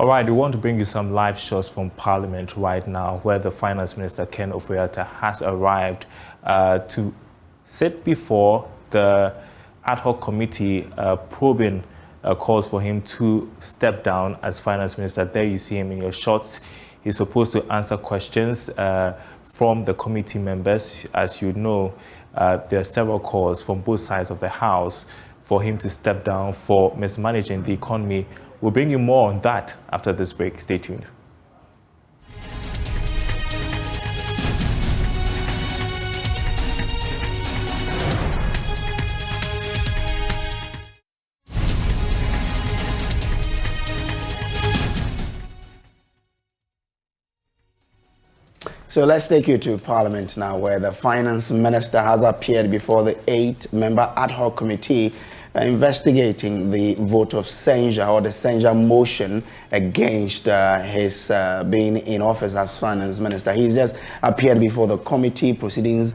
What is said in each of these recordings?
All right, we want to bring you some live shots from Parliament right now, where the Finance Minister, Ken Ofori-Atta, has arrived to sit before the ad hoc committee probing calls for him to step down as Finance Minister. There you see him in your shots. He's supposed to answer questions from the committee members. As you know, there are several calls from both sides of the House for him to step down for mismanaging the economy. We'll bring you more on that after this break. Stay tuned. So let's take you to Parliament now, where the Finance Minister has appeared before the 8-member ad hoc committee investigating the vote of censure, or the censure motion against his being in office as Finance Minister. He's just appeared before the committee. Proceedings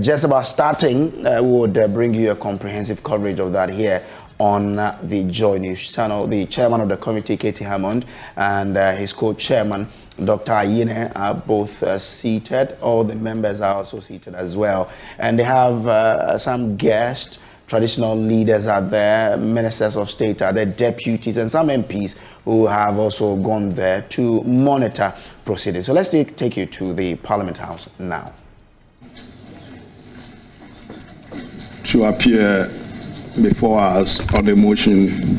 just about starting. We would bring you a comprehensive coverage of that here on the Joy News channel. The chairman of the committee, Katie Hammond, and his co-chairman, Dr. Ayine, are both seated. All the members are also seated as well. And they have some guests. Traditional leaders are there, ministers of state are there, deputies, and some MPs who have also gone there to monitor proceedings. So let's take you to the Parliament House now. To appear before us on the motion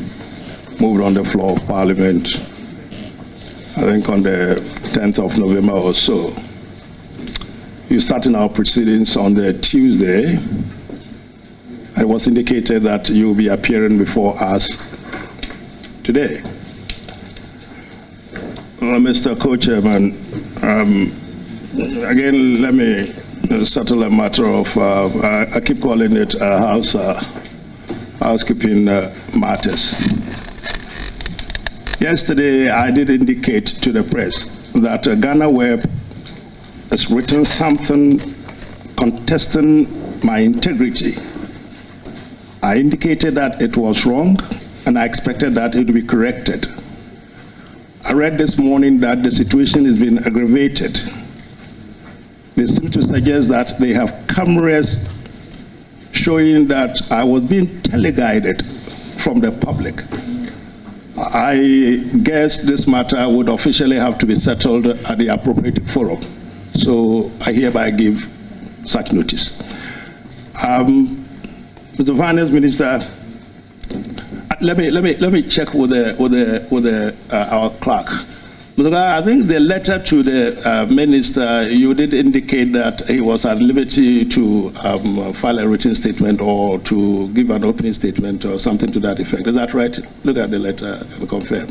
moved on the floor of Parliament, I think on the 10th of November or so. We're starting our proceedings on the Tuesday. It was indicated that you will be appearing before us today. Mr. Co-Chairman, again, let me settle a matter of, I keep calling it housekeeping matters. Yesterday, I did indicate to the press that Ghana Web has written something contesting my integrity. I indicated that it was wrong, and I expected that it would be corrected. I read this morning that the situation has been aggravated. They seem to suggest that they have cameras showing that I was being teleguided from the public. I guess this matter would officially have to be settled at the appropriate forum. So I hereby give such notice. Mr. Finance Minister, let me check with our clerk. I think the letter to the minister, you did indicate that he was at liberty to file a written statement or to give an opening statement or something to that effect. Is that right? Look at the letter and confirm.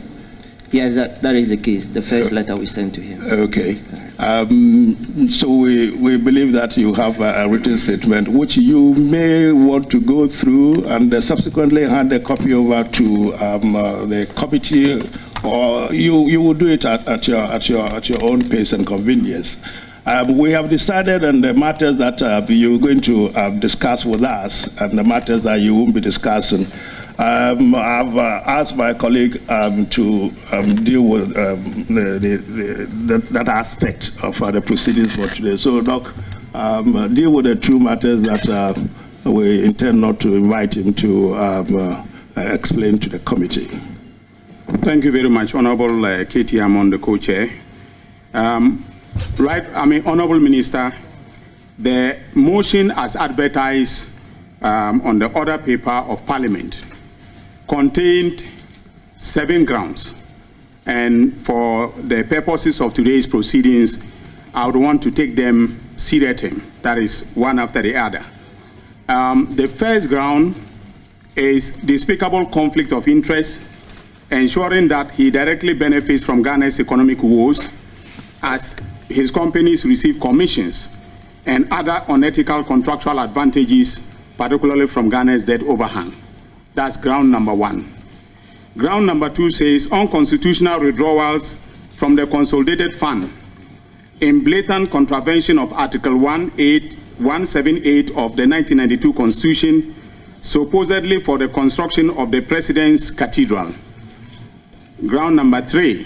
Yes, that is the case. The first letter we sent to him. Okay. So we believe that you have a written statement which you may want to go through and subsequently hand a copy over to the committee, or you will do it at your own pace and convenience. We have decided on the matters that you're going to discuss with us and the matters that you won't be discussing. I've asked my colleague to deal with that aspect of the proceedings for today. So, Doc, deal with the two matters that we intend not to invite him to explain to the committee. Thank you very much, Honorable Katie Hammond, the co-chair. Honorable Minister, the motion as advertised on the order paper of Parliament contained 7 grounds, and for the purposes of today's proceedings, I would want to take them seriatim, that is one after the other. The first ground is despicable conflict of interest, ensuring that he directly benefits from Ghana's economic woes as his companies receive commissions and other unethical contractual advantages, particularly from Ghana's debt overhang. That's ground number 1. Ground number 2 says unconstitutional withdrawals from the consolidated fund in blatant contravention of Article 178 of the 1992 Constitution, supposedly for the construction of the President's Cathedral. Ground number 3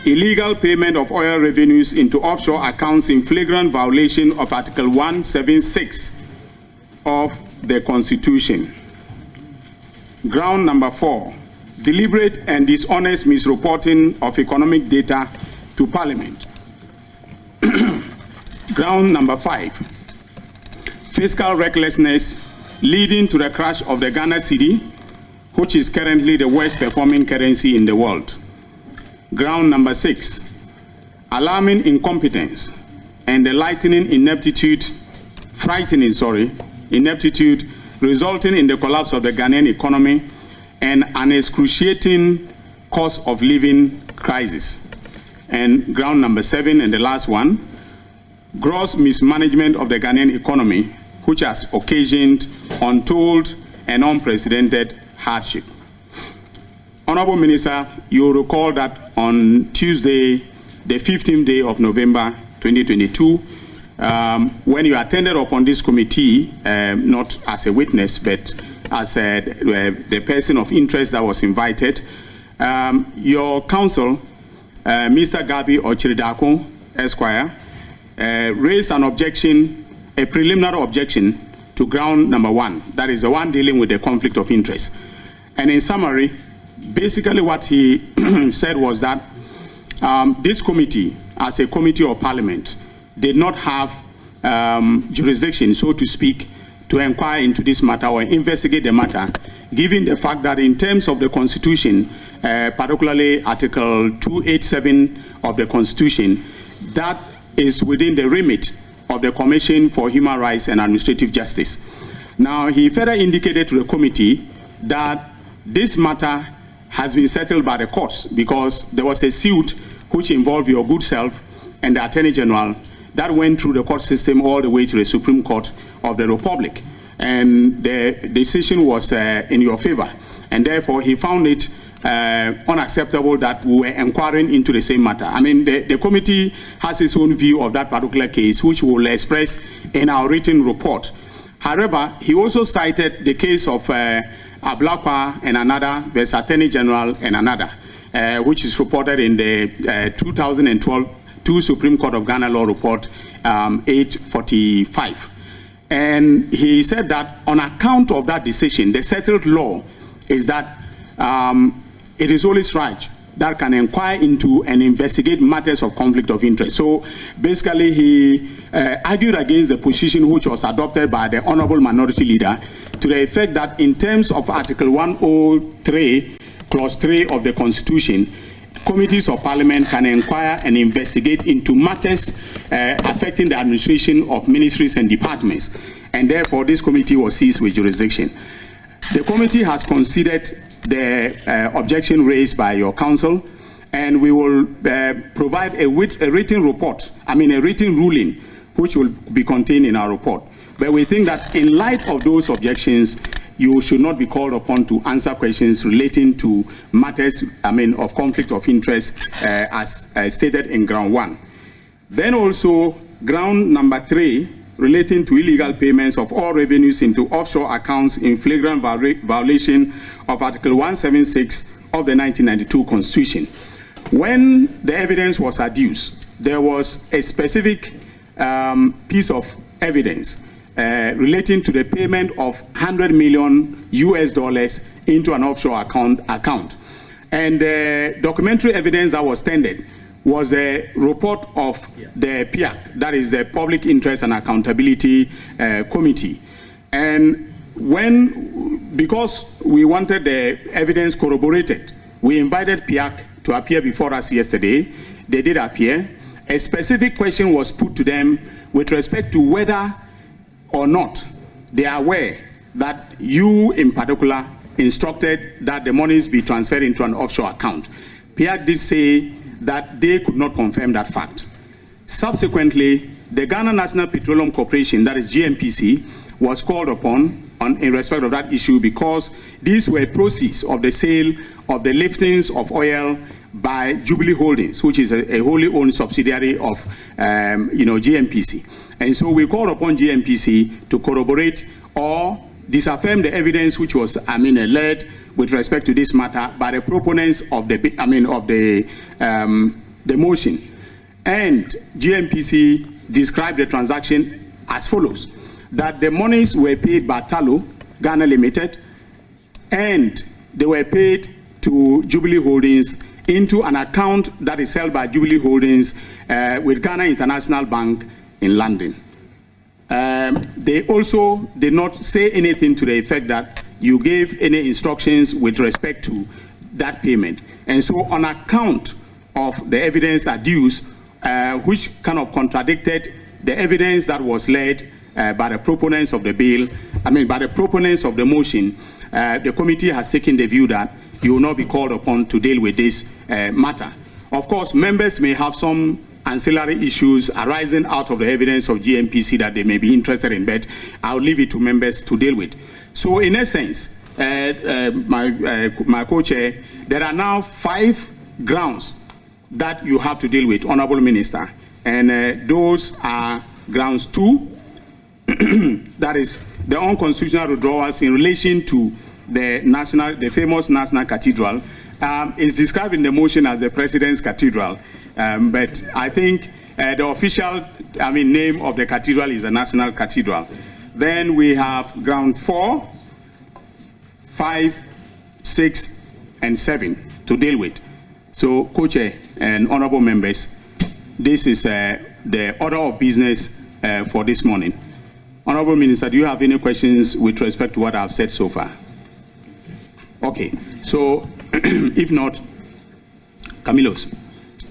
illegal payment of oil revenues into offshore accounts in flagrant violation of Article 176 of the Constitution. Ground number 4, deliberate and dishonest misreporting of economic data to Parliament. Ground number 5, fiscal recklessness leading to the crash of the Ghana cedi, which is currently the worst performing currency in the world. Ground number 6, alarming incompetence and the frightening ineptitude resulting in the collapse of the Ghanaian economy and an excruciating cost of living crisis. And ground number 7, and the last one, gross mismanagement of the Ghanaian economy, which has occasioned untold and unprecedented hardship. Honorable Minister, you will recall that on Tuesday, the 15th day of November 2022, when you attended upon this committee, not as a witness, but as the person of interest that was invited, your counsel, Mr. Gabi Ochiridako, Esquire, raised an objection, a preliminary objection to ground number 1, that is the one dealing with the conflict of interest. And in summary, basically what he said was that this committee, as a committee of Parliament, did not have jurisdiction, so to speak, to inquire into this matter or investigate the matter, given the fact that in terms of the Constitution, particularly Article 287 of the Constitution, that is within the remit of the Commission for Human Rights and Administrative Justice. Now, he further indicated to the committee that this matter has been settled by the courts because there was a suit which involved your good self and the Attorney General that went through the court system all the way to the Supreme Court of the Republic. And the decision was in your favor. And therefore, he found it unacceptable that we were inquiring into the same matter. I mean, the committee has its own view of that particular case, which we will express in our written report. However, he also cited the case of Ablakwa and another, versus Attorney General and another, which is reported in the 2012 Supreme Court of Ghana Law Report 845. And he said that on account of that decision, the settled law is that it is only SRAJ that can inquire into and investigate matters of conflict of interest. So basically, he argued against the position which was adopted by the Honorable Minority Leader to the effect that in terms of Article 103, Clause 3 of the Constitution, committees of Parliament can inquire and investigate into matters affecting the administration of ministries and departments. And therefore, this committee was seized with jurisdiction. The committee has considered the objection raised by your counsel, and we will provide a written report, a written ruling, which will be contained in our report. But we think that in light of those objections, you should not be called upon to answer questions relating to matters, of conflict of interest as stated in ground 1. Then also, ground number 3, relating to illegal payments of all revenues into offshore accounts in flagrant violation of Article 176 of the 1992 Constitution. When the evidence was adduced, there was a specific piece of evidence relating to the payment of $100 million into an offshore account. And the documentary evidence that was tendered was a report of the PIAC, that is the Public Interest and Accountability Committee. And because we wanted the evidence corroborated, we invited PIAC to appear before us yesterday. They did appear. A specific question was put to them with respect to whether or not they are aware that you in particular instructed that the monies be transferred into an offshore account. PIAC did say that they could not confirm that fact. Subsequently, the Ghana National Petroleum Corporation, that is GNPC, was called upon in respect of that issue because these were proceeds of the sale of the liftings of oil by Jubilee Holdings, which is a wholly owned subsidiary of GNPC. And so we called upon GNPC to corroborate or disaffirm the evidence which was alleged with respect to this matter by the proponents of the the motion. And GMPC described the transaction as follows: that the monies were paid by Talo Ghana Limited, and they were paid to Jubilee Holdings into an account that is held by Jubilee Holdings with Ghana International Bank in London. They also did not say anything to the effect that you gave any instructions with respect to that payment. And so on account of the evidence adduced, which kind of contradicted the evidence that was led by the proponents of the bill, by the proponents of the motion, the committee has taken the view that you will not be called upon to deal with this matter. Of course, members may have some ancillary issues arising out of the evidence of GMPC that they may be interested in, but I'll leave it to members to deal with. So in essence, my co-chair, there are now 5 grounds that you have to deal with, Honorable Minister, and those are grounds 2, that is the unconstitutional withdrawals in relation to the famous National Cathedral. Is described in the motion as the President's Cathedral, but I think the official name of the cathedral is the National Cathedral. Then we have ground 4, 5, 6, and 7 to deal with. So, Co-Chair and honorable members, this is the order of business for this morning. Honorable Minister, do you have any questions with respect to what I've said so far? Okay, so if not, Camilos.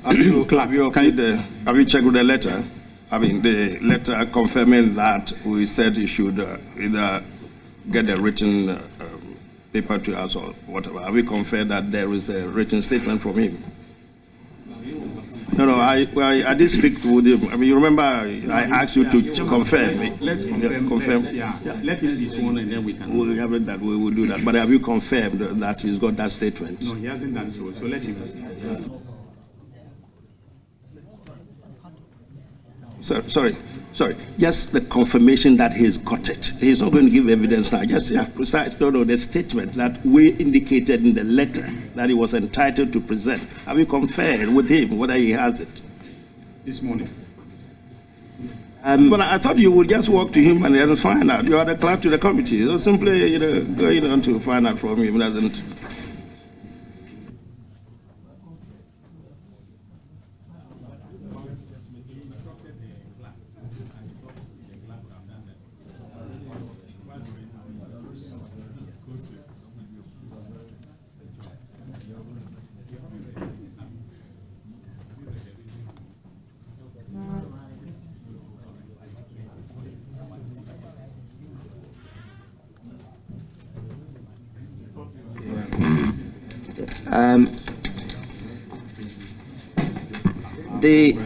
Have you checked with the letter? The letter confirming that we said you should either get a written paper to us or whatever. Have we confirmed that there is a written statement from him? No, I did speak with him. You remember I asked you to confirm. Let's confirm. Let him be sworn and then we can. We have it that we will do that. But have you confirmed that he's got that statement? No, he hasn't done so. So let him. Sorry. Just the confirmation that he's got it. He's not going to give evidence now. Just precise. No, the statement that we indicated in the letter that he was entitled to present. Have you confirmed with him whether he has it? This morning. But I thought you would just walk to him and then find out. You are the clerk to the committee. So simply, going on to find out from him doesn't.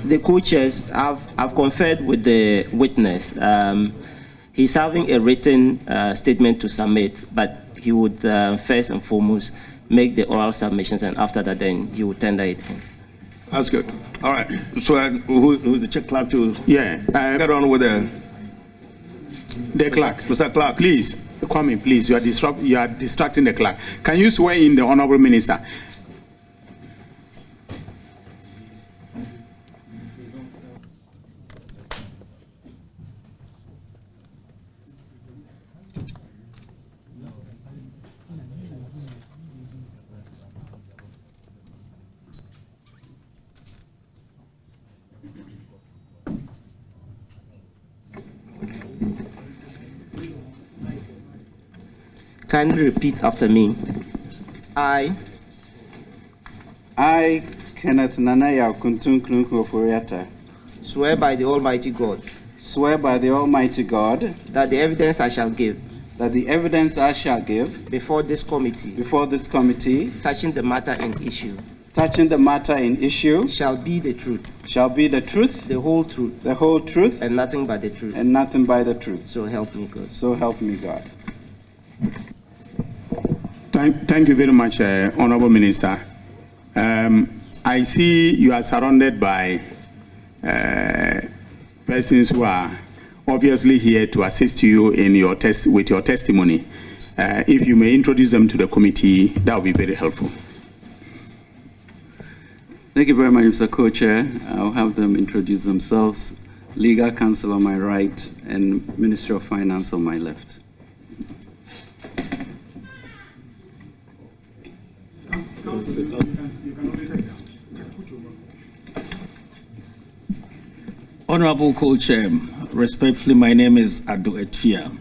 The co-chairs have conferred with the witness. He's having a written statement to submit, but he would first and foremost make the oral submissions, and after that, then he will tender it in. That's good. All right. So who the check clerk to get on with the clerk. Mr. Clerk, please come in. Please, you are distracting the clerk. Can you swear in the honorable minister? Kindly repeat after me. I, Kenneth Nanaya Kuntun Klunku Ofori-Atta, swear by the Almighty God. Swear by the Almighty God that the evidence I shall give. That the evidence I shall give before this committee. Before this committee. Touching the matter in issue. Touching the matter in issue. Shall be the truth. Shall be the truth. The whole truth. The whole truth. And nothing but the truth. And nothing but the truth. So help me God. So help me God. Thank you very much, Honorable Minister. I see you are surrounded by persons who are obviously here to assist you in your with your testimony. If you may introduce them to the committee, that would be very helpful. Thank you very much, Mr. Co-Chair. I'll have them introduce themselves. Legal Counsel on my right and Ministry of Finance on my left. Honorable Co-Chair, respectfully, my name is Adu Etia,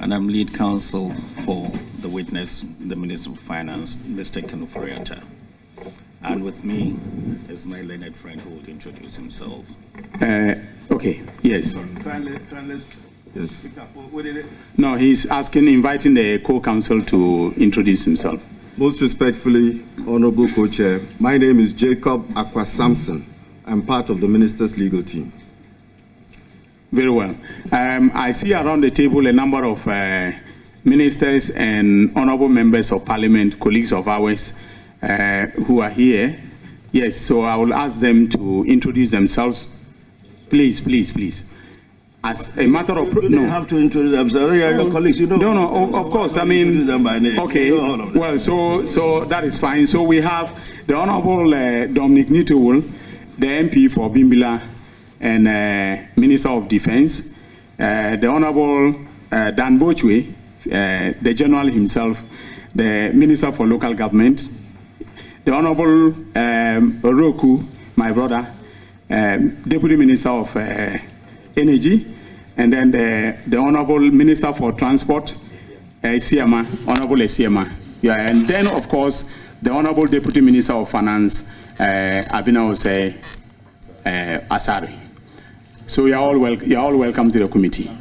and I'm lead counsel for the witness, the Minister of Finance, Mr. Ken Ofori-Atta. And with me is my learned friend who will introduce himself. Okay, yes. Yes. No, he's inviting the co-counsel to introduce himself. Most respectfully, Honorable Co-Chair, my name is Jacob Akwa Sampson. I'm part of the Minister's legal team. Very well. I see around the table a number of ministers and honorable members of parliament, colleagues of ours, who are here. Yes, so I will ask them to introduce themselves. Please, please, please. As a matter of... They have to introduce themselves. They are your colleagues, you know. No, of course. I mean... Introduce them by name. Okay, You know well, so that is fine. So we have the Honorable Dominic Nitowul, the MP for Bimbila and Minister of Defense, the Honorable Dan Bochwe, the General himself, the Minister for Local Government, the Honorable Oroku, my brother, Deputy Minister of Energy, and then the Honorable Minister for Transport, Siama, Honorable Siama. Yeah, and then, of course, the Honorable Deputy Minister of Finance, Abinaose Asari. So you're all welcome to the committee.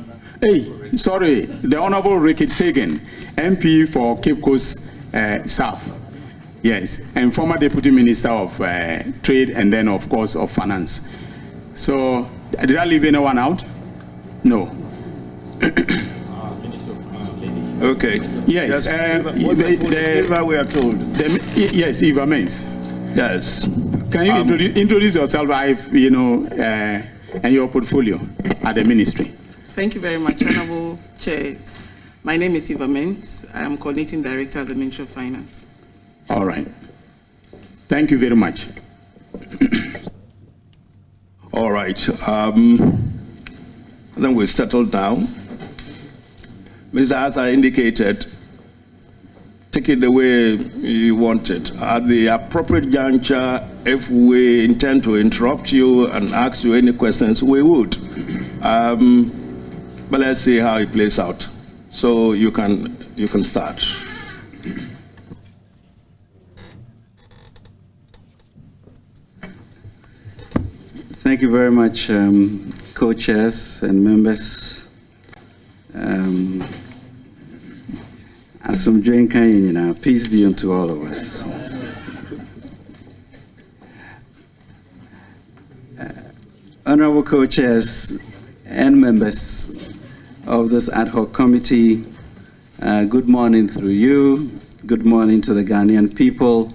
Hey, sorry, the Honorable Ricky Sagan, MP for Cape Coast South. Yes, and former Deputy Minister of Trade and then, of course, of Finance. So, did I leave anyone out? No. Okay. Yes. Eva, we are told. Yes, Eva Mens. Yes. Can you introduce yourself, and your portfolio at the ministry? Thank you very much, Honorable Chair. My name is Eva Mens. I am Coordinating Director of the Ministry of Finance. All right. Thank you very much. All right. Then we settled down. Minister, as I indicated, take it the way you want it. At the appropriate juncture, if we intend to interrupt you and ask you any questions, we would. But let's see how it plays out. So you can start. Thank you very much, co-chairs and members. Peace be unto all of us. Honorable co-chairs and members of this ad hoc committee, good morning through you. Good morning to the Ghanaian people.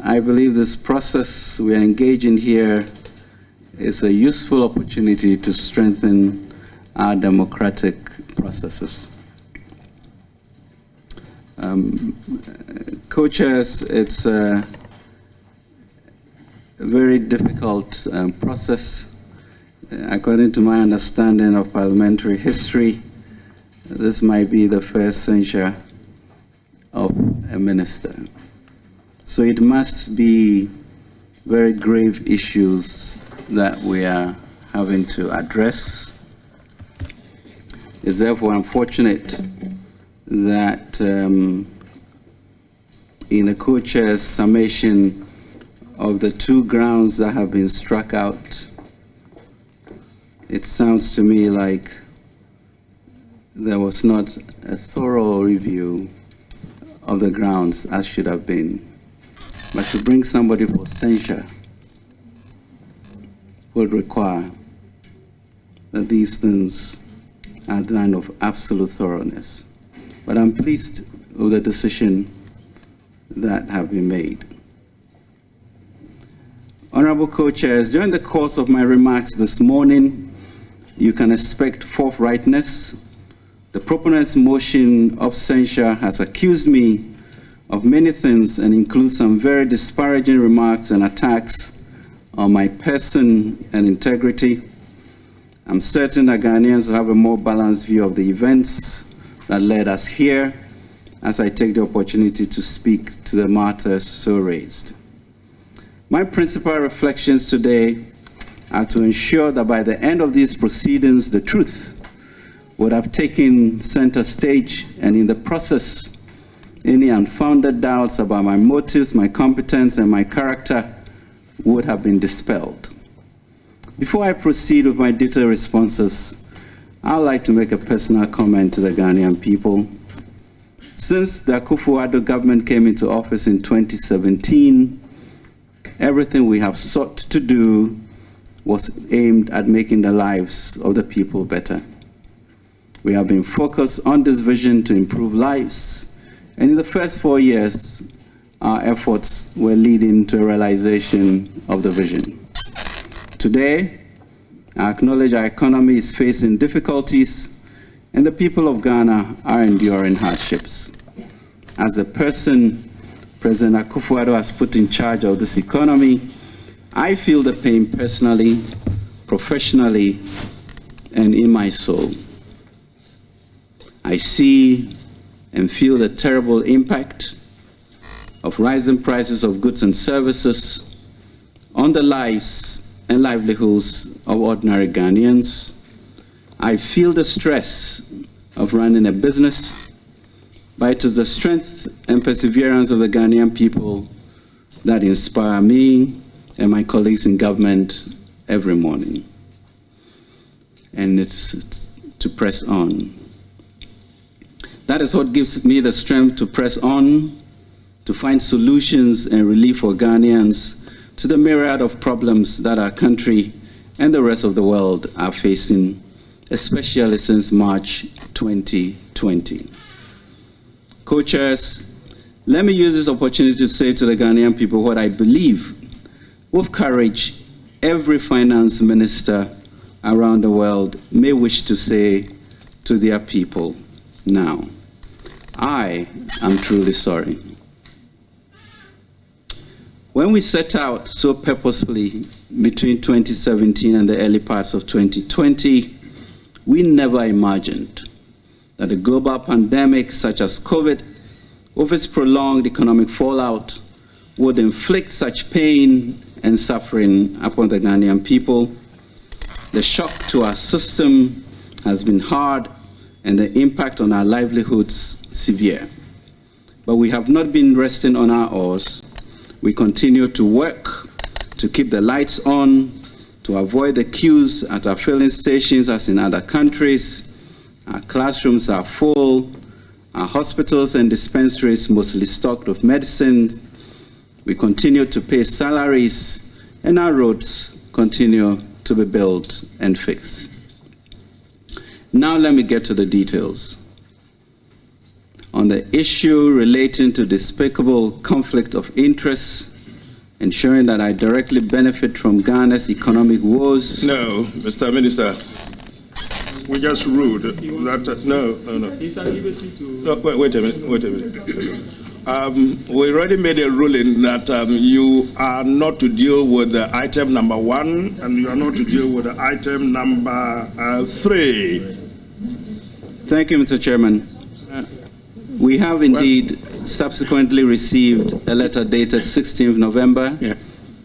I believe this process we are engaging here is a useful opportunity to strengthen our democratic processes. Co-chairs, it's a very difficult process. According to my understanding of parliamentary history, this might be the first censure of a minister. So it must be very grave issues that we are having to address. It's therefore unfortunate that in the co-chair's summation of the two grounds that have been struck out, it sounds to me like there was not a thorough review of the grounds as should have been. But to bring somebody for censure would require that these things are done of absolute thoroughness. But I'm pleased with the decision that have been made. Honorable co-chairs, during the course of my remarks this morning, you can expect forthrightness. The proponent's motion of censure has accused me of many things and includes some very disparaging remarks and attacks on my person and integrity. I'm certain that Ghanaians will have a more balanced view of the events that led us here as I take the opportunity to speak to the matters so raised. My principal reflections today are to ensure that by the end of these proceedings, the truth would have taken center stage, and in the process, any unfounded doubts about my motives, my competence, and my character would have been dispelled. Before I proceed with my detailed responses, I'd like to make a personal comment to the Ghanaian people. Since the Ofori-Atta government came into office in 2017, everything we have sought to do was aimed at making the lives of the people better. We have been focused on this vision to improve lives, and in the first 4 years, our efforts were leading to a realization of the vision. Today, I acknowledge our economy is facing difficulties, and the people of Ghana are enduring hardships. As a person President Ofori-Atta has put in charge of this economy, I feel the pain personally, professionally, and in my soul. I see and feel the terrible impact of rising prices of goods and services on the lives and livelihoods of ordinary Ghanaians. I feel the stress of running a business, but it is the strength and perseverance of the Ghanaian people that inspire me and my colleagues in government every morning. And it's to press on. That is what gives me the strength to press on, to find solutions and relief for Ghanaians to the myriad of problems that our country and the rest of the world are facing, especially since March 2020. Co-chairs, let me use this opportunity to say to the Ghanaian people what I believe, with courage, every finance minister around the world may wish to say to their people now. I am truly sorry. When we set out so purposefully between 2017 and the early parts of 2020, we never imagined that a global pandemic such as COVID, with its prolonged economic fallout, would inflict such pain and suffering upon the Ghanaian people. The shock to our system has been hard and the impact on our livelihoods severe. But we have not been resting on our oars. We continue to work to keep the lights on, to avoid the queues at our filling stations as in other countries. Our classrooms are full, our hospitals and dispensaries mostly stocked with medicine. We continue to pay salaries, and our roads continue to be built and fixed. Now let me get to the details. On the issue relating to despicable conflict of interests, ensuring that I directly benefit from Ghana's economic woes. No, Mr. Minister, we just ruled that, no. Wait a minute. We already made a ruling that you are not to deal with the item number 1 and you are not to deal with the item number 3. Thank you, Mr. Chairman. We have indeed subsequently received a letter dated 16th November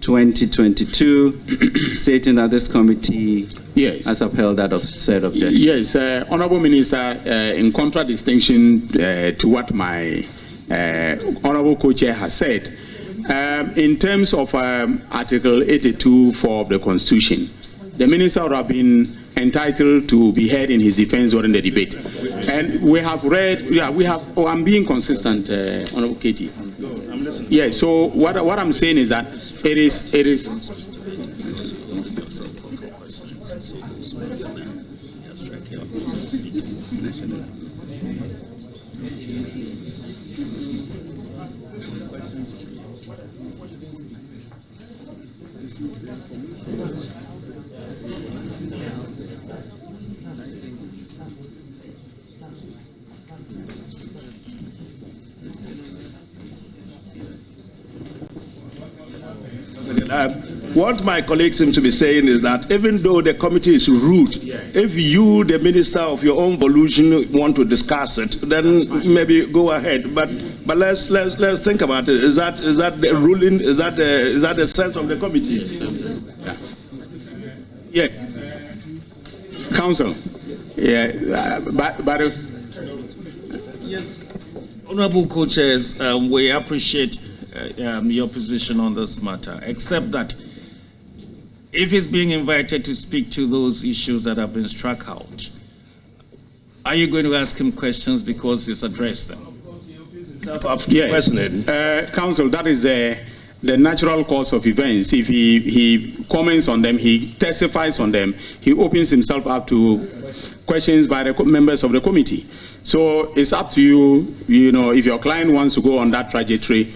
2022 stating that this committee has upheld that said objection. Yes, Honorable Minister, in contradistinction to what my Honorable Co-Chair has said, in terms of Article 82(4) of the Constitution, the Minister would have been entitled to be heard in his defense during the debate. And we have read, I'm being consistent, Honorable Katie. No, I'm listening. Yeah, so what I'm saying is that it is What my colleagues seem to be saying is that even though the committee is rude, if you, the minister of your own volition, want to discuss it, then maybe go ahead. But let's think about it. Is that the ruling? Is that the sense of the committee? Yes. Council. Yeah, but yes. Honorable co-chairs, we appreciate your position on this matter, except that if he's being invited to speak to those issues that have been struck out, are you going to ask him questions because he's addressed them? Yes. Council, that is the natural course of events. If he comments on them, he testifies on them, he opens himself up to questions by the members of the committee. So it's up to you, if your client wants to go on that trajectory,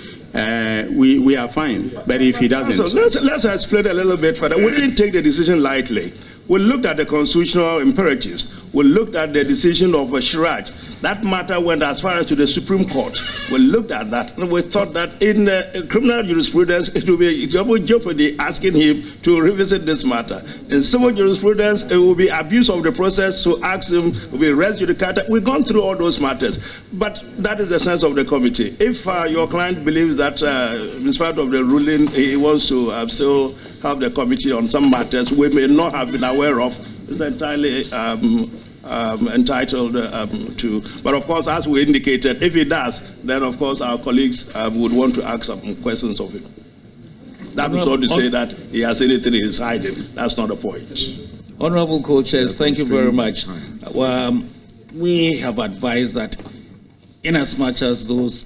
we are fine. But if he doesn't... So let's explain a little bit further. We didn't take the decision lightly. We looked at the constitutional imperatives. We looked at the decision of Shiraj. That matter went as far as to the Supreme Court. We looked at that, and we thought that in criminal jurisprudence, it will be double jeopardy asking him to revisit this matter. In civil jurisprudence, it will be abuse of the process to ask him to be res judicata. We've gone through all those matters, but that is the sense of the committee. If your client believes that, in spite of the ruling, he wants to still have the committee on some matters we may not have been aware of, it's entirely entitled to. But of course, as we indicated, if he does, then of course our colleagues would want to ask some questions of him. That was not to say that he has anything he's hiding. That's not the point. Honorable co-chairs, thank you very much. We have advised that in as much as those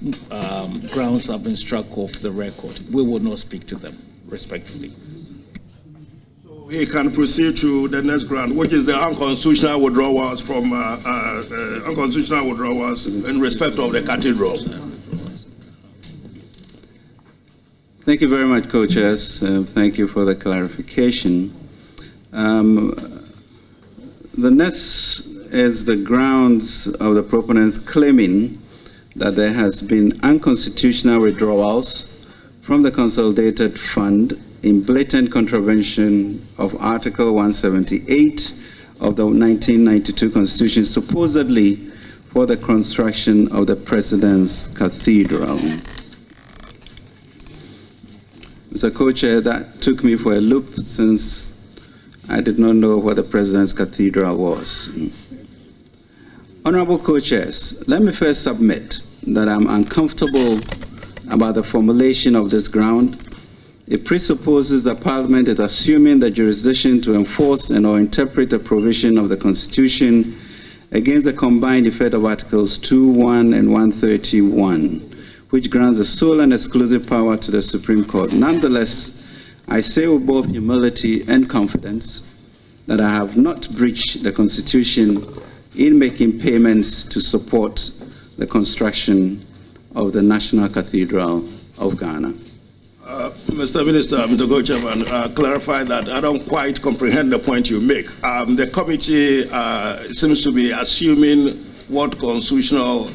grounds have been struck off the record, we will not speak to them, respectfully. He can proceed to the next ground, which is the unconstitutional withdrawals from unconstitutional withdrawals in respect of the cathedral. Thank you very much, co-chairs. Thank you for the clarification. The next is the grounds of the proponents claiming that there has been unconstitutional withdrawals from the Consolidated Fund in blatant contravention of Article 178 of the 1992 Constitution, supposedly for the construction of the President's Cathedral. Mr. Co-Chair, that took me for a loop since I did not know what the President's Cathedral was. Honorable Co-Chairs, let me first submit that I'm uncomfortable about the formulation of this ground. It presupposes that Parliament is assuming the jurisdiction to enforce and or interpret a provision of the Constitution against the combined effect of Articles 2.1 and 131, which grants the sole and exclusive power to the Supreme Court. Nonetheless, I say with both humility and confidence that I have not breached the Constitution in making payments to support the construction of the National Cathedral of Ghana. Mr. Minister, Mr. Co-Chairman, clarify that I don't quite comprehend the point you make. The committee seems to be assuming what constitutional,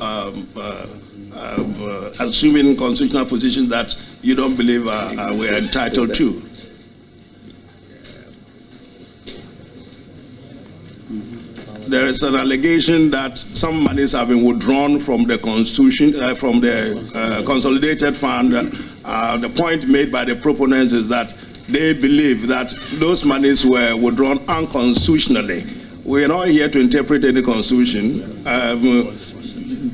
assuming constitutional position that you don't believe we're entitled to. There is an allegation that some monies have been withdrawn from the Constitution, from the Consolidated Fund. The point made by the proponents is that they believe that those monies were withdrawn unconstitutionally. We are not here to interpret any constitution,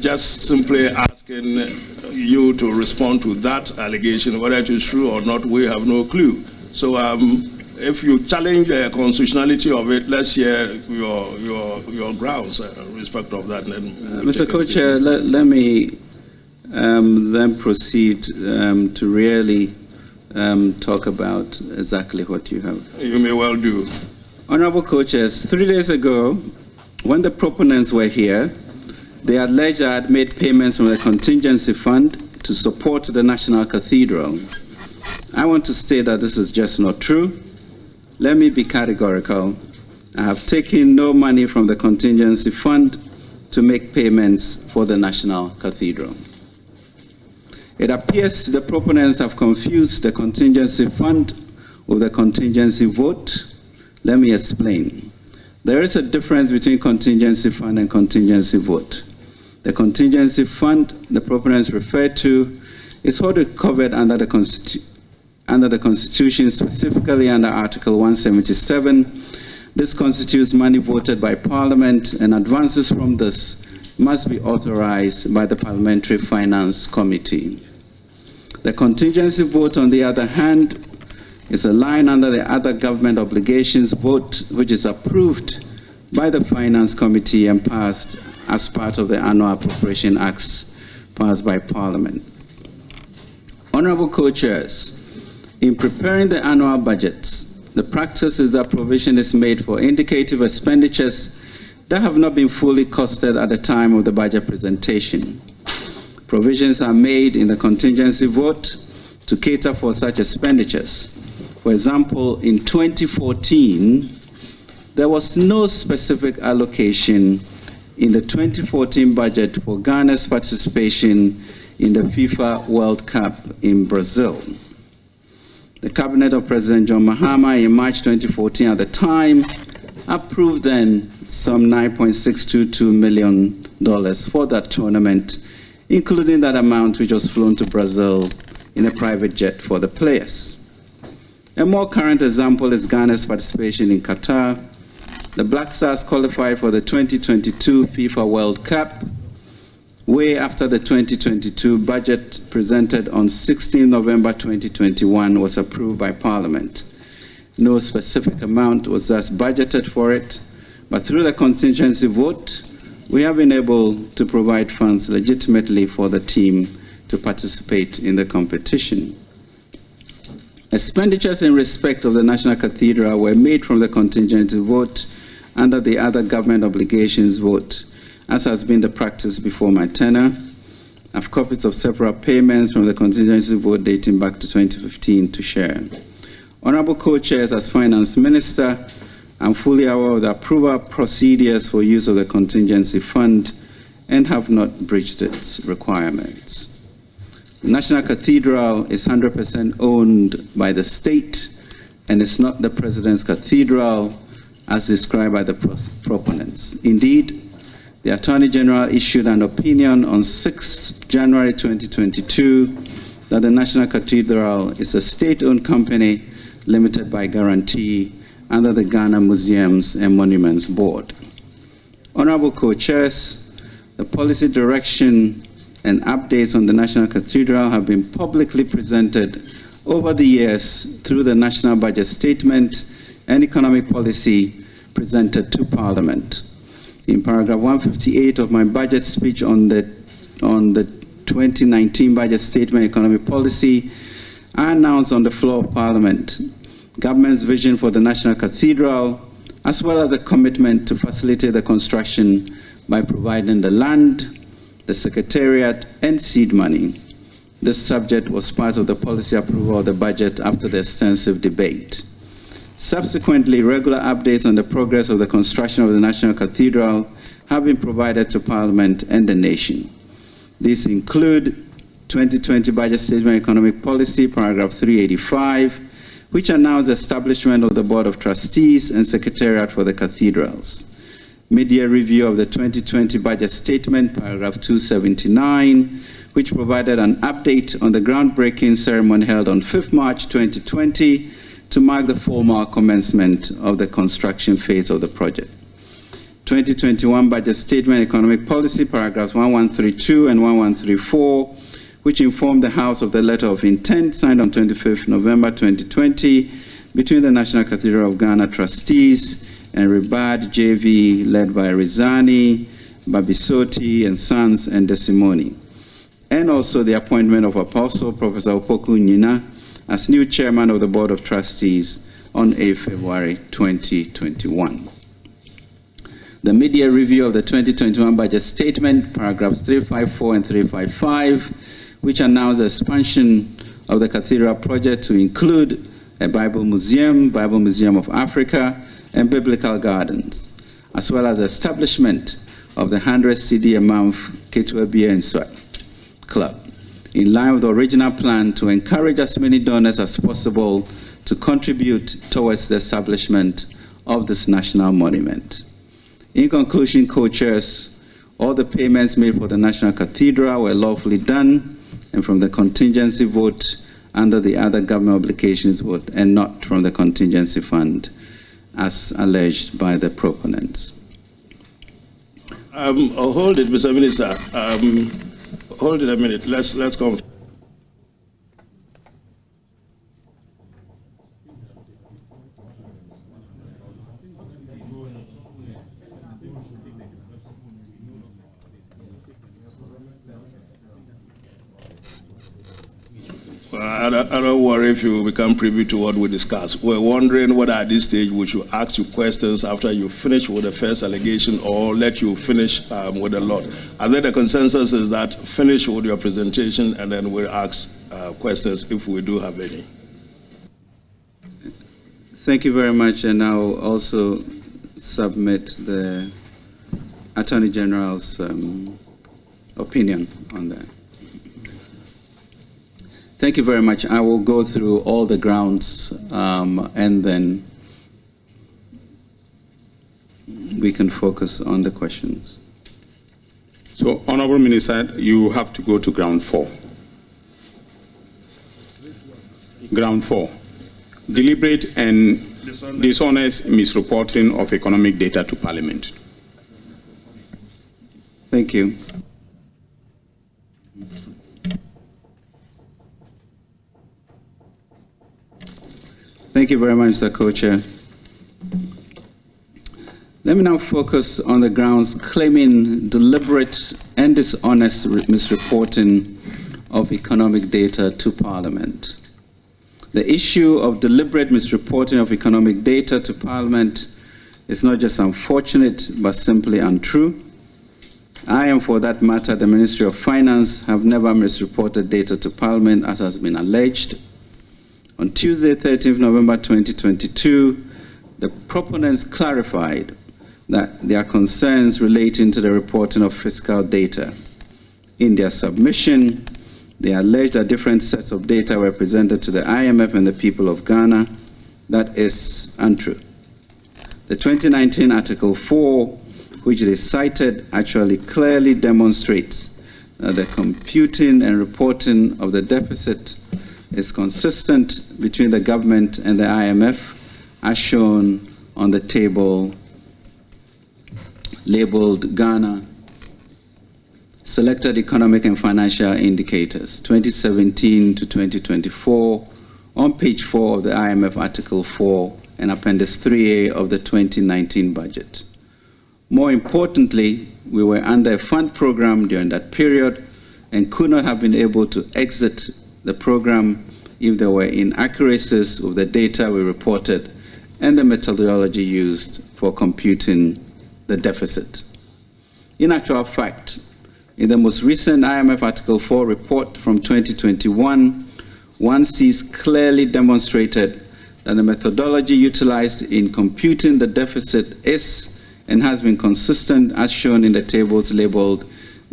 just simply asking you to respond to that allegation. Whether it is true or not, we have no clue. So if you challenge the constitutionality of it, let's hear your grounds in respect of that. Mr. Co-Chair, let me then proceed to really talk about exactly what you have. You may well do. Honorable Co-Chairs, 3 days ago, when the proponents were here, they alleged I had made payments from the contingency fund to support the National Cathedral. I want to state that this is just not true. Let me be categorical. I have taken no money from the contingency fund to make payments for the National Cathedral. It appears the proponents have confused the contingency fund with the contingency vote? Let me explain. There is a difference between contingency fund and contingency vote. The contingency fund the proponents refer to is what is covered under the Constitution, specifically under Article 177. This constitutes money voted by Parliament, and advances from this must be authorized by the Parliamentary Finance Committee. The contingency vote, on the other hand, is a line under the other government obligations vote, which is approved by the Finance Committee and passed as part of the Annual Appropriation Acts passed by Parliament. Honorable Co-Chairs, in preparing the annual budgets, the practice is that provision is made for indicative expenditures that have not been fully costed at the time of the budget presentation. Provisions are made in the contingency vote to cater for such expenditures. For example, in 2014, there was no specific allocation in the 2014 budget for Ghana's participation in the FIFA World Cup in Brazil. The Cabinet of President John Mahama in March 2014 at the time approved then some $9.622 million for that tournament, including that amount which was flown to Brazil in a private jet for the players. A more current example is Ghana's participation in Qatar. The Black Stars qualified for the 2022 FIFA World Cup way after the 2022 budget presented on 16 November 2021 was approved by Parliament. No specific amount was thus budgeted for it, but through the contingency vote, we have been able to provide funds legitimately for the team to participate in the competition. Expenditures in respect of the National Cathedral were made from the contingency vote under the other government obligations vote, as has been the practice before my tenure. I have copies of several payments from the contingency vote dating back to 2015 to share. Honorable Co-Chairs, as Finance Minister, I'm fully aware of the approval procedures for use of the contingency fund and have not breached its requirements. The National Cathedral is 100% owned by the state and is not the President's Cathedral as described by the proponents. Indeed, the Attorney General issued an opinion on 6 January 2022 that the National Cathedral is a state-owned company limited by guarantee under the Ghana Museums and Monuments Board. Honorable Co-Chairs, the policy direction and updates on the National Cathedral have been publicly presented over the years through the National Budget Statement and Economic Policy presented to Parliament. In paragraph 158 of my budget speech on the 2019 Budget Statement Economic Policy, I announced on the floor of Parliament government's vision for the National Cathedral, as well as a commitment to facilitate the construction by providing the land, the Secretariat, and seed money. This subject was part of the policy approval of the budget after the extensive debate. Subsequently, regular updates on the progress of the construction of the National Cathedral have been provided to Parliament and the nation. These include 2020 Budget Statement Economic Policy, paragraph 385, which announced the establishment of the Board of Trustees and Secretariat for the cathedrals. Mid-year review of the 2020 Budget Statement, paragraph 279, which provided an update on the groundbreaking ceremony held on 5th March 2020 to mark the formal commencement of the construction phase of the project. 2021 Budget Statement Economic Policy, paragraphs 1132 and 1134, which informed the House of the letter of intent signed on 25th November 2020 between the National Cathedral of Ghana trustees and Ribad JV, led by Rizani, Babisoti and Sons and Desimoni, and also the appointment of Apostle Professor Opoku Nyina as new chairman of the Board of Trustees on 8 February 2021. The mid-year review of the 2021 Budget Statement, paragraphs 354 and 355, which announced the expansion of the Cathedral project to include a Bible Museum of Africa, and Biblical Gardens, as well as the establishment of the 100 cedi a month Ketua Bia and Swat Club, in line with the original plan to encourage as many donors as possible to contribute towards the establishment of this national monument. In conclusion, co-chairs, all the payments made for the National Cathedral were lawfully done and from the contingency vote under the other government obligations vote and not from the contingency fund as alleged by the proponents. Hold it, Mr. Minister. Hold it a minute. Let's come. I don't worry if you become privy to what we discuss. We're wondering whether at this stage we should ask you questions after you finish with the first allegation or let you finish with the lot. I think the consensus is that finish with your presentation and then we'll ask questions if we do have any. Thank you very much, and I'll also submit the Attorney General's opinion on that. Thank you very much. I will go through all the grounds and then we can focus on the questions. So, Honorable Minister, you have to go to ground 4. Ground 4. Deliberate and dishonest misreporting of economic data to Parliament. Thank you. Thank you very much, Mr. Co-Chair. Let me now focus on the grounds claiming deliberate and dishonest misreporting of economic data to Parliament. The issue of deliberate misreporting of economic data to Parliament is not just unfortunate, but simply untrue. I, and for that matter, the Ministry of Finance, have never misreported data to Parliament as has been alleged. On Tuesday, 13th November 2022, the proponents clarified that their concerns relating to the reporting of fiscal data. In their submission, they alleged that different sets of data were presented to the IMF and the people of Ghana. That is untrue. The 2019 Article 4, which they cited, actually clearly demonstrates that the computing and reporting of the deficit is consistent between the government and the IMF, as shown on the table labeled Ghana Selected Economic and Financial Indicators, 2017 to 2024, on page 4 of the IMF Article 4 and Appendix 3A of the 2019 budget. More importantly, we were under a fund program during that period and could not have been able to exit the program if there were inaccuracies with the data we reported and the methodology used for computing the deficit. In actual fact, in the most recent IMF Article 4 report from 2021, one sees clearly demonstrated that the methodology utilized in computing the deficit is and has been consistent as shown in the tables labeled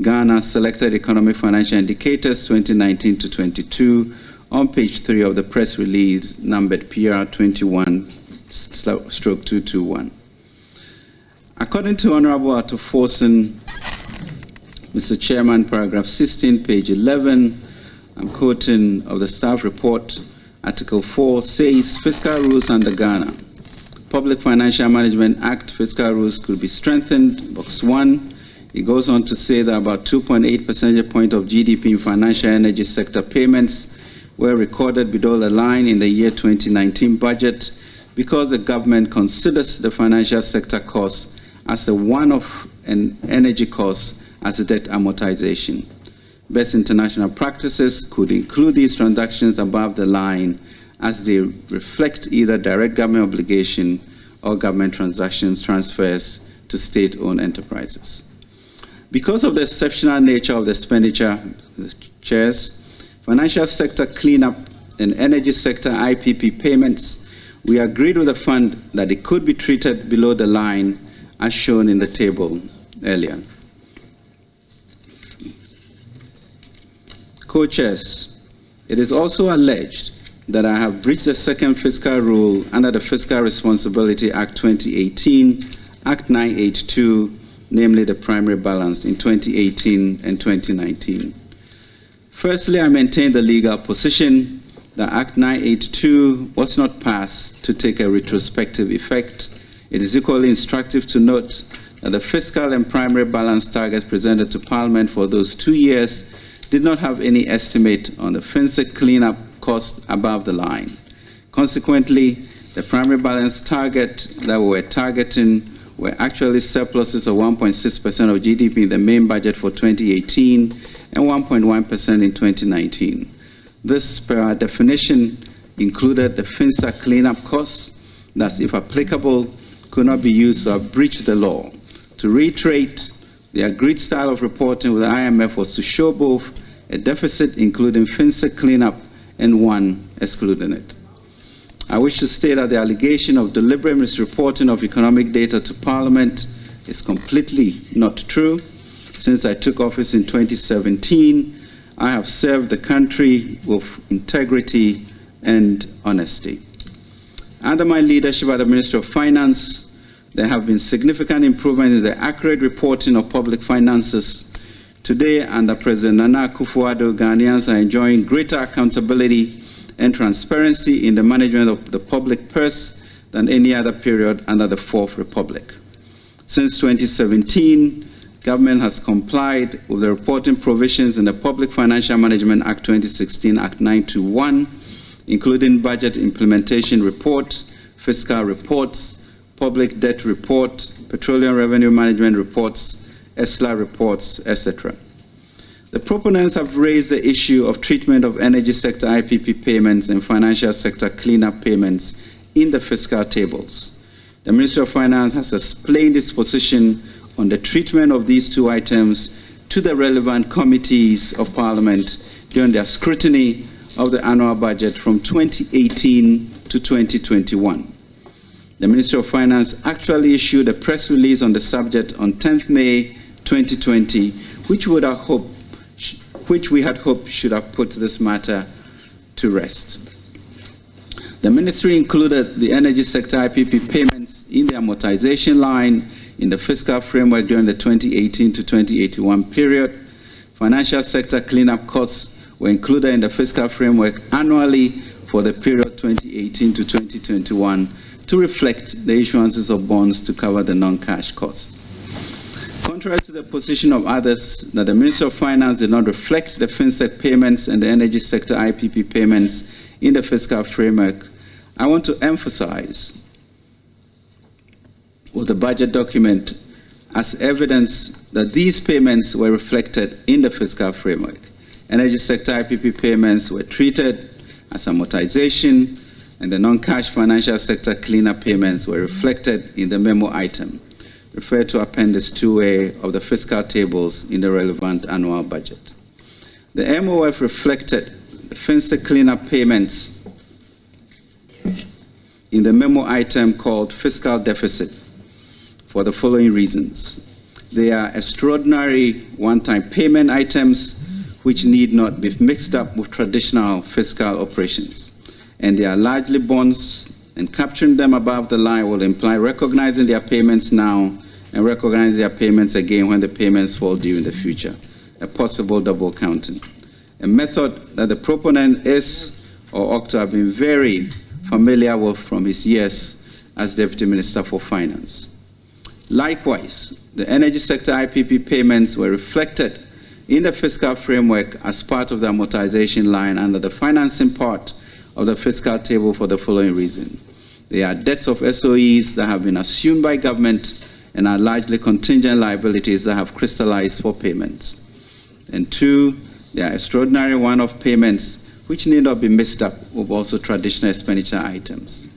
Ghana Selected Economic Financial Indicators 2019 to 22 on page 3 of the press release numbered PR 21/221. According to Honorable Ato Forson, Mr. Chairman, paragraph 16, page 11, I'm quoting of the staff report, Article 4 says fiscal rules under Ghana. Public Financial Management Act fiscal rules could be strengthened, box 1. It goes on to say that about 2.8 percentage point of GDP in financial energy sector payments were recorded below the line in the year 2019 budget because the government considers the financial sector cost as a one-off and energy cost as a debt amortization. Best international practices could include these transactions above the line as they reflect either direct government obligation or government transfers to state-owned enterprises. Because of the exceptional nature of the expenditure, chairs, financial sector cleanup and energy sector IPP payments, we agreed with the fund that it could be treated below the line as shown in the table earlier. Co-chairs, it is also alleged that I have breached the second fiscal rule under the Fiscal Responsibility Act 2018, Act 982, namely the primary balance in 2018 and 2019. Firstly, I maintain the legal position that Act 982 was not passed to take a retrospective effect. It is equally instructive to note that the fiscal and primary balance targets presented to Parliament for those 2 years did not have any estimate on the FinSec cleanup cost above the line. Consequently, the primary balance target that we were targeting were actually surpluses of 1.6% of GDP in the main budget for 2018 and 1.1% in 2019. This, per our definition, included the FinSec cleanup costs that, if applicable, could not be used to have breached the law. To reiterate, the agreed style of reporting with the IMF was to show both a deficit, including FinSec cleanup, and one excluding it. I wish to state that the allegation of deliberate misreporting of economic data to Parliament is completely not true. Since I took office in 2017, I have served the country with integrity and honesty. Under my leadership as the Minister of Finance, there have been significant improvements in the accurate reporting of public finances. Today, under President Nana Akufo-Addo, Ghanaians are enjoying greater accountability and transparency in the management of the public purse than any other period under the Fourth Republic. Since 2017, government has complied with the reporting provisions in the Public Financial Management Act 2016, Act 921, including budget implementation report, fiscal reports, public debt report, petroleum revenue management reports, ESLA reports, etc. The proponents have raised the issue of treatment of energy sector IPP payments and financial sector cleanup payments in the fiscal tables. The Ministry of Finance has explained its position on the treatment of these two items to the relevant committees of Parliament during their scrutiny of the annual budget from 2018 to 2021. The Ministry of Finance actually issued a press release on the subject on 10th May 2020, which we had hoped should have put this matter to rest. The ministry included the energy sector IPP payments in the amortization line in the fiscal framework during the 2018 to 2081 period. Financial sector cleanup costs were included in the fiscal framework annually for the period 2018 to 2021 to reflect the issuances of bonds to cover the non-cash costs. Contrary to the position of others that the Ministry of Finance did not reflect the FinSec payments and the energy sector IPP payments in the fiscal framework, I want to emphasize with the budget document as evidence that these payments were reflected in the fiscal framework. Energy sector IPP payments were treated as amortization, and the non-cash financial sector cleanup payments were reflected in the memo item. Refer to Appendix 2A of the fiscal tables in the relevant annual budget. The MOF reflected the FinSec cleanup payments in the memo item called fiscal deficit for the following reasons. They are extraordinary one-time payment items which need not be mixed up with traditional fiscal operations. And they are largely bonds, and capturing them above the line will imply recognizing their payments now and recognizing their payments again when the payments fall due in the future, a possible double counting. A method that the proponent is or ought to have been very familiar with from his years as Deputy Minister for Finance. Likewise, the energy sector IPP payments were reflected in the fiscal framework as part of the amortization line under the financing part of the fiscal table for the following reason. They are debts of SOEs that have been assumed by government and are largely contingent liabilities that have crystallized for payments. And two, they are extraordinary one-off payments which need not be mixed up with also traditional expenditure items.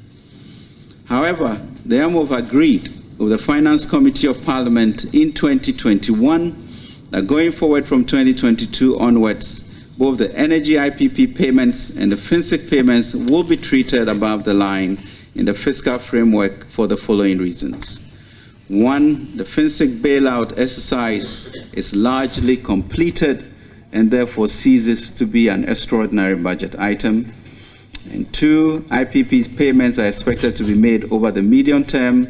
However, the MOF agreed with the Finance Committee of Parliament in 2021 that going forward from 2022 onwards, both the energy IPP payments and the FinSec payments will be treated above the line in the fiscal framework for the following reasons. One, the FinSec bailout exercise is largely completed and therefore ceases to be an extraordinary budget item. And 2, IPP payments are expected to be made over the medium term,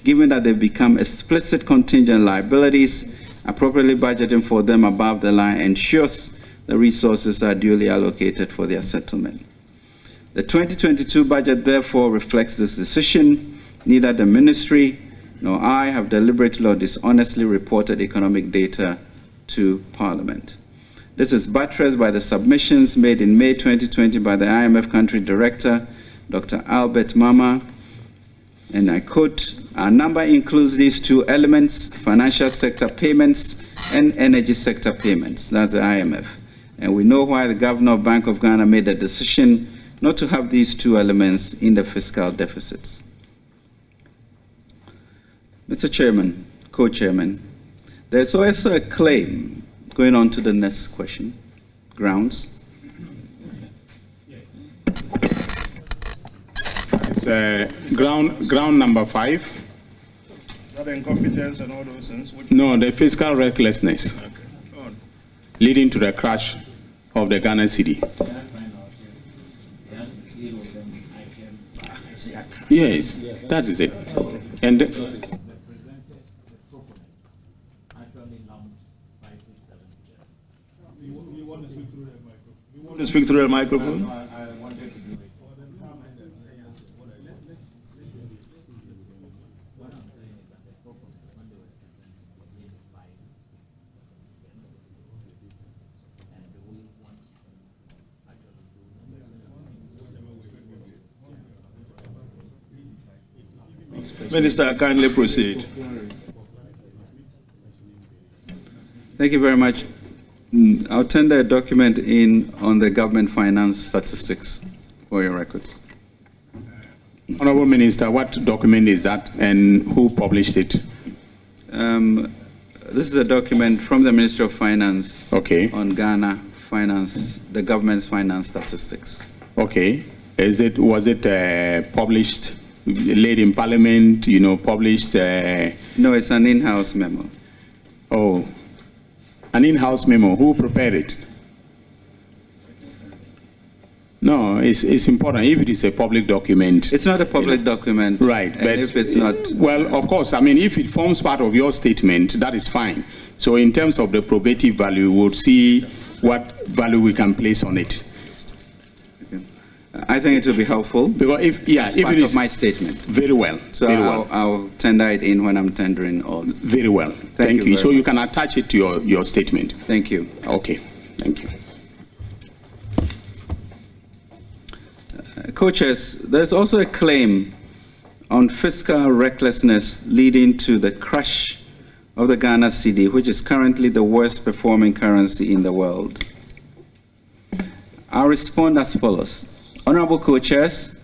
given that they become explicit contingent liabilities. Appropriately budgeting for them above the line ensures the resources are duly allocated for their settlement. The 2022 budget therefore reflects this decision. Neither the ministry nor I have deliberately or dishonestly reported economic data to Parliament. This is buttressed by the submissions made in May 2020 by the IMF Country Director, Dr. Albert Mama, and I quote, "Our number includes these 2 elements, financial sector payments and energy sector payments." That's the IMF. And we know why the Governor of Bank of Ghana made the decision not to have these 2 elements in the fiscal deficits. Mr. Chairman, Co-Chairman, there's also a claim, going on to the next question, grounds. It's ground number 5. Is that incompetence and all those things? No, the fiscal recklessness. Okay. Go on. Leading to the crash of the Ghana cedi. Yes, that is it. And you want to speak through the microphone? You want to speak through the microphone? Minister, kindly proceed. Thank you very much. I'll tender a document in on the government finance statistics for your records. Honorable Minister, what document is that and who published it? This is a document from the Ministry of Finance on Ghana finance, the government's finance statistics. Okay. Was it published, laid in Parliament, published? No, it's an in-house memo. Oh, an in-house memo. Who prepared it? No, it's important. If it is a public document. It's not a public document. Right. But if it's not. Well, of course, if it forms part of your statement, that is fine. So in terms of the probative value, we'll see what value we can place on it. I think it will be helpful. Because if it is my statement. Very well. So I'll tender it in when I'm tendering all. Very well. Thank you. So you can attach it to your statement. Thank you. Okay. Thank you. Co-chairs, there's also a claim on fiscal recklessness leading to the crash of the Ghana cedi, which is currently the worst performing currency in the world. I'll respond as follows. Honorable co-chairs,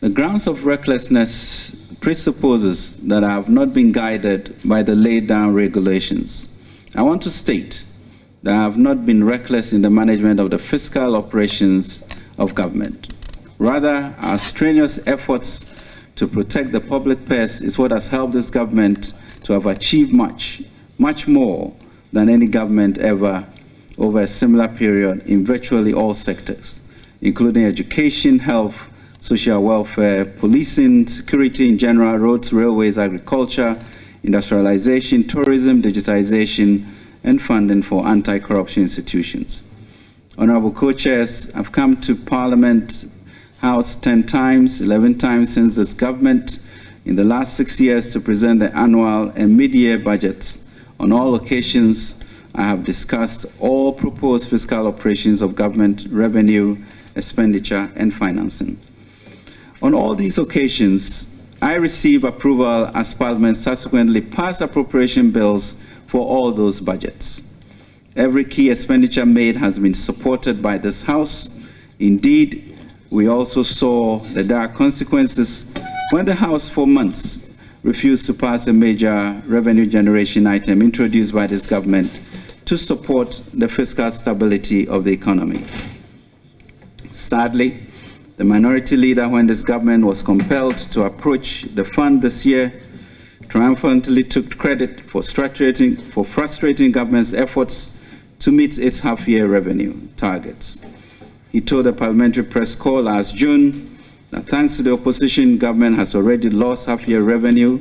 the grounds of recklessness presupposes that I have not been guided by the laid down regulations. I want to state that I have not been reckless in the management of the fiscal operations of government. Rather, our strenuous efforts to protect the public purse is what has helped this government to have achieved much more than any government ever over a similar period in virtually all sectors, including education, health, social welfare, policing, security in general, roads, railways, agriculture, industrialization, tourism, digitization, and funding for anti-corruption institutions. Honorable co-chairs, I've come to Parliament House 10 times, 11 times since this government in the last 6 years to present the annual and mid-year budgets. On all occasions, I have discussed all proposed fiscal operations of government, revenue, expenditure, and financing. On all these occasions, I receive approval as Parliament subsequently passed appropriation bills for all those budgets. Every key expenditure made has been supported by this House. Indeed, we also saw the dire consequences when the House for months refused to pass a major revenue generation item introduced by this government to support the fiscal stability of the economy. Sadly, the minority leader, when this government was compelled to approach the fund this year, triumphantly took credit for frustrating government's efforts to meet its half-year revenue targets. He told the parliamentary press call last June that thanks to the opposition, government has already lost half-year revenue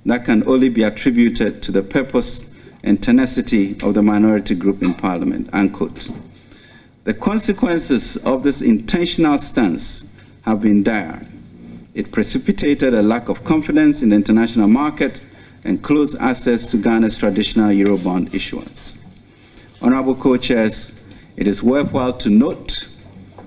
that can only be attributed to the purpose and tenacity of the minority group in parliament, unquote. The consequences of this intentional stance have been dire. It precipitated a lack of confidence in the international market and closed access to Ghana's traditional Eurobond issuance. Honorable co-chairs, it is worthwhile to note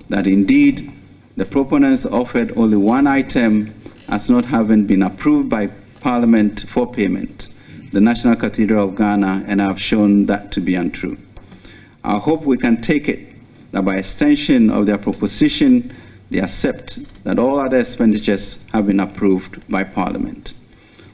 that indeed the proponents offered only one item as not having been approved by Parliament for payment, the National Cathedral of Ghana, and I have shown that to be untrue. I hope we can take it that by extension of their proposition, they accept that all other expenditures have been approved by Parliament.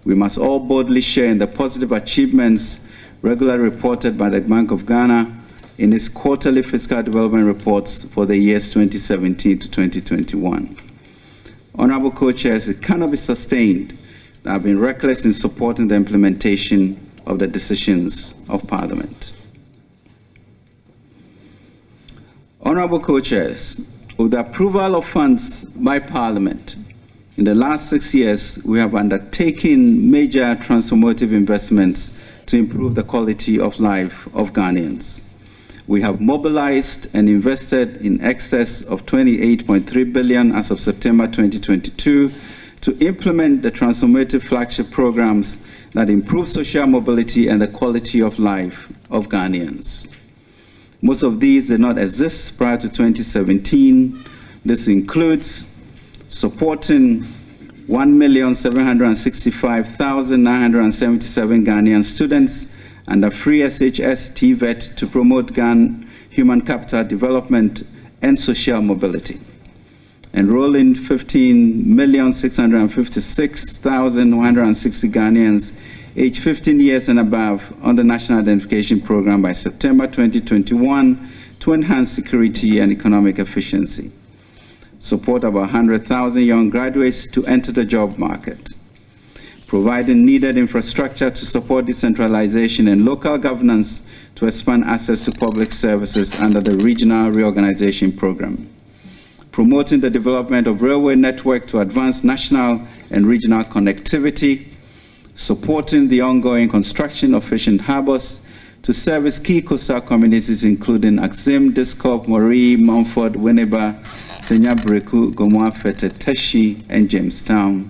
We must all boldly share in the positive achievements regularly reported by the Bank of Ghana in its quarterly fiscal development reports for the years 2017 to 2021. Honorable co-chairs, it cannot be sustained that have been reckless in supporting the implementation of the decisions of Parliament. Honorable co-chairs, with the approval of funds by Parliament, in the last 6 years, we have undertaken major transformative investments to improve the quality of life of Ghanaians. We have mobilized and invested in excess of 28.3 billion as of September 2022 to implement the transformative flagship programs that improve social mobility and the quality of life of Ghanaians. Most of these did not exist prior to 2017. This includes supporting 1,765,977 Ghanaian students under free SHS TVET to promote human capital development and social mobility. Enrolling 15,656,160 Ghanaians aged 15 years and above on the National Identification Program by September 2021 to enhance security and economic efficiency. Support about 100,000 young graduates to enter the job market. Providing needed infrastructure to support decentralization and local governance to expand access to public services under the Regional Reorganization Program. Promoting the development of railway network to advance national and regional connectivity. Supporting the ongoing construction of fishing harbors to service key coastal communities including Axim, Diskop, Moree, Mumford, Winneba, Senyabreku, Gomoa, Fete, Teshi, and Jamestown.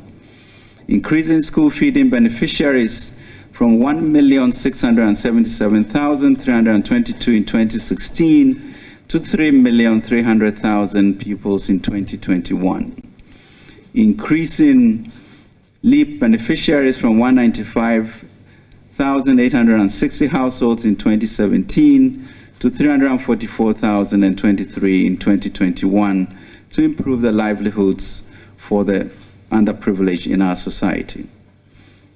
Increasing school feeding beneficiaries from 1,677,322 in 2016 to 3,300,000 pupils in 2021. Increasing LEAP beneficiaries from 195,860 households in 2017 to 344,023 in 2021 to improve the livelihoods for the underprivileged in our society.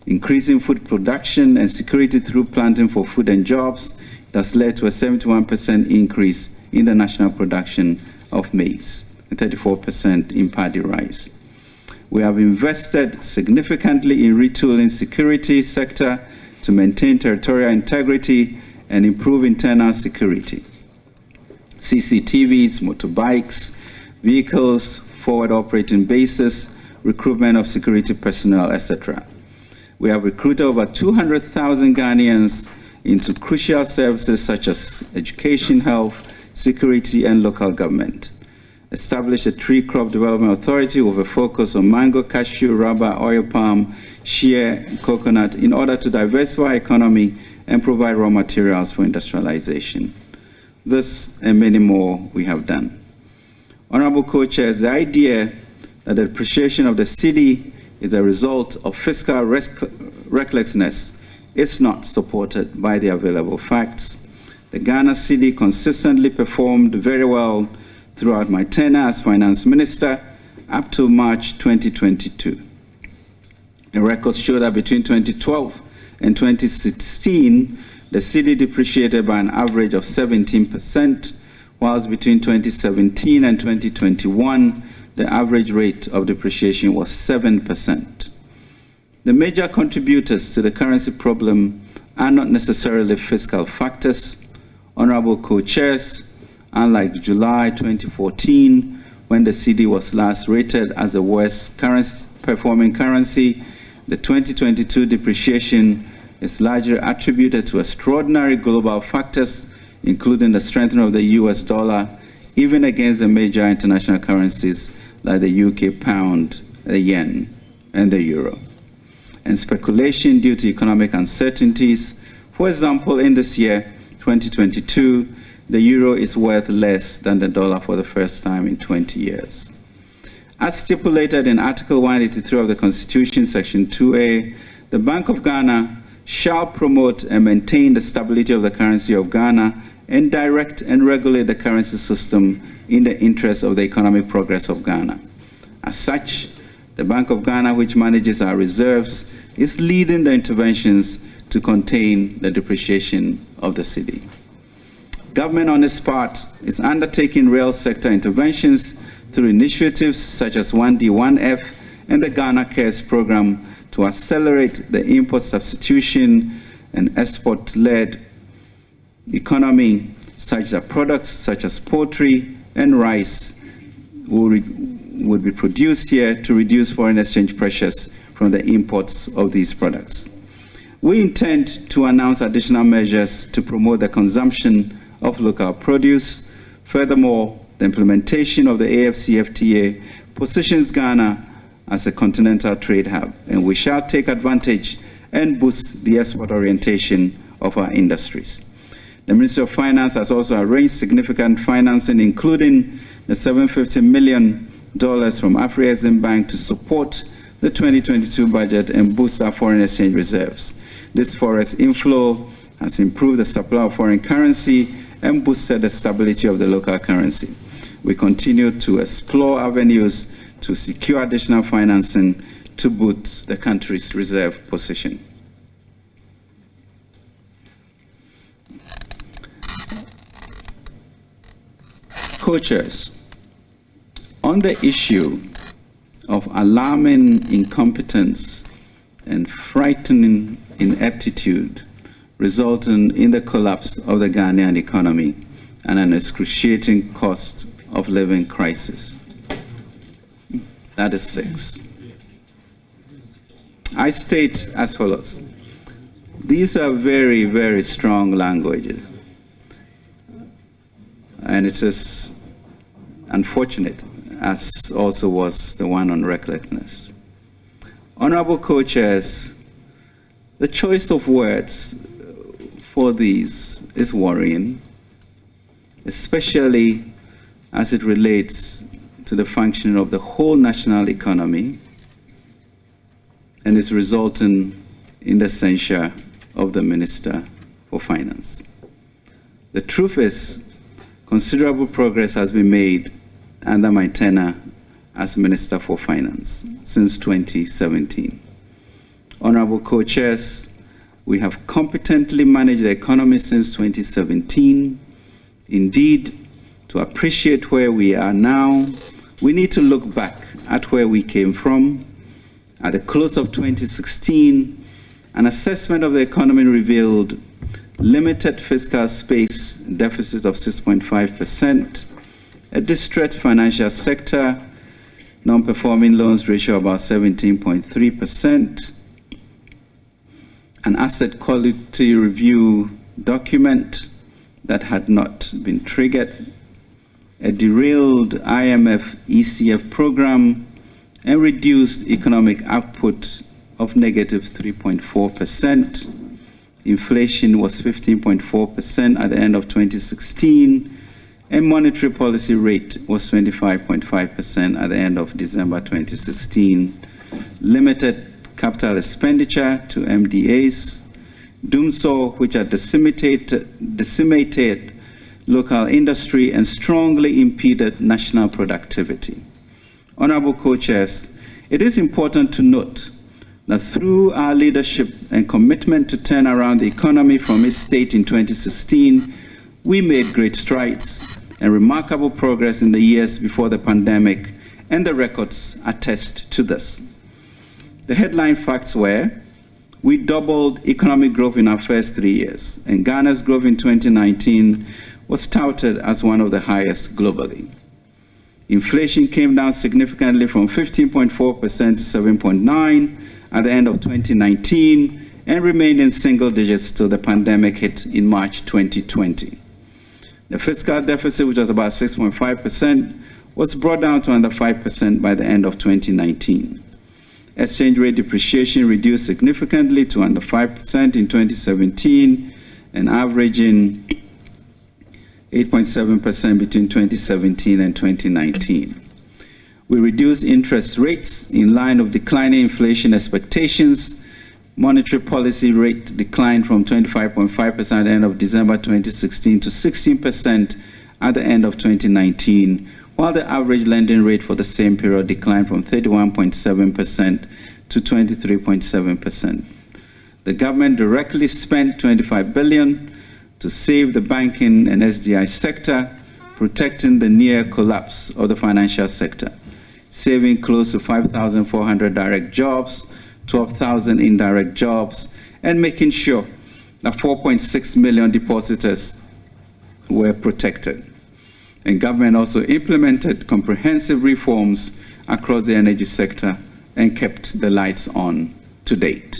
Increasing food production and security through planting for food and jobs has led to a 71% increase in the national production of maize and 34% in paddy rice. We have invested significantly in retooling security sector to maintain territorial integrity and improve internal security. CCTVs, motorbikes, vehicles, forward operating bases, recruitment of security personnel, etc. We have recruited over 200,000 Ghanaians into crucial services such as education, health, security, and local government. Established a tree crop development authority with a focus on mango, cashew, rubber, oil palm, shea, and coconut in order to diversify economy and provide raw materials for industrialization. This and many more we have done. Honorable co-chairs, the idea that the depreciation of the cedi is a result of fiscal recklessness is not supported by the available facts. The Ghana cedi consistently performed very well throughout my tenure as finance minister up to March 2022. The records show that between 2012 and 2016, the cedi depreciated by an average of 17%, whilst between 2017 and 2021, the average rate of depreciation was 7%. The major contributors to the currency problem are not necessarily fiscal factors. Honorable co-chairs, Unlike July 2014, when the cedi was last rated as the worst performing currency, the 2022 depreciation is largely attributed to extraordinary global factors, including the strengthening of the US dollar, even against the major international currencies like the UK pound, the yen, and the euro. And speculation due to economic uncertainties. For example, in this year, 2022, the euro is worth less than the dollar for the first time in 20 years. As stipulated in Article 183 of the Constitution, Section 2A, the Bank of Ghana shall promote and maintain the stability of the currency of Ghana and direct and regulate the currency system in the interest of the economic progress of Ghana. As such, the Bank of Ghana, which manages our reserves, is leading the interventions to contain the depreciation of the cedi. Government, on its part, is undertaking real sector interventions through initiatives such as 1D1F and the Ghana Cares program to accelerate the import substitution and export-led economy, such that products such as poultry and rice would be produced here to reduce foreign exchange pressures from the imports of these products. We intend to announce additional measures to promote the consumption of local produce. Furthermore, the implementation of the AFCFTA positions Ghana as a continental trade hub, and we shall take advantage and boost the export orientation of our industries. The Ministry of Finance has also arranged significant financing, including the $750 million from Afri-Exim Bank to support the 2022 budget and boost our foreign exchange reserves. This forex inflow has improved the supply of foreign currency and boosted the stability of the local currency. We continue to explore avenues to secure additional financing to boost the country's reserve position. Co-chairs, on the issue of alarming incompetence and frightening ineptitude resulting in the collapse of the Ghanaian economy and an excruciating cost of living crisis. That is 6. I state as follows. These are very, very strong languages. And it is unfortunate, as also was the one on recklessness. Honorable co-chairs, the choice of words for these is worrying, especially as it relates to the functioning of the whole national economy and is resulting in the censure of the Minister for Finance. The truth is, considerable progress has been made under my tenure as Minister for Finance since 2017. Honorable co-chairs, we have competently managed the economy since 2017. Indeed, to appreciate where we are now, we need to look back at where we came from. At the close of 2016, an assessment of the economy revealed limited fiscal space, deficit of 6.5%, a distressed financial sector, non-performing loans ratio about 17.3%, an asset quality review document that had not been triggered, a derailed IMF ECF program, and reduced economic output of negative 3.4%. Inflation was 15.4% at the end of 2016, and monetary policy rate was 25.5% at the end of December 2016. Limited capital expenditure to MDAs, doomsday which had decimated local industry and strongly impeded national productivity. Honorable co-chairs, it is important to note that through our leadership and commitment to turn around the economy from its state in 2016, we made great strides and remarkable progress in the years before the pandemic, and the records attest to this. The headline facts were, we doubled economic growth in our first 3 years, and Ghana's growth in 2019 was touted as one of the highest globally. Inflation came down significantly from 15.4% to 7.9% at the end of 2019 and remained in single digits till the pandemic hit in March 2020. The fiscal deficit, which was about 6.5%, was brought down to under 5% by the end of 2019. Exchange rate depreciation reduced significantly to under 5% in 2017 and averaging 8.7% between 2017 and 2019. We reduced interest rates in line with declining inflation expectations. Monetary policy rate declined from 25.5% at the end of December 2016 to 16% at the end of 2019, while the average lending rate for the same period declined from 31.7% to 23.7%. The government directly spent $25 billion to save the banking and SDI sector, protecting the near collapse of the financial sector, saving close to 5,400 direct jobs, 12,000 indirect jobs, and making sure that 4.6 million depositors were protected. And government also implemented comprehensive reforms across the energy sector and kept the lights on to date.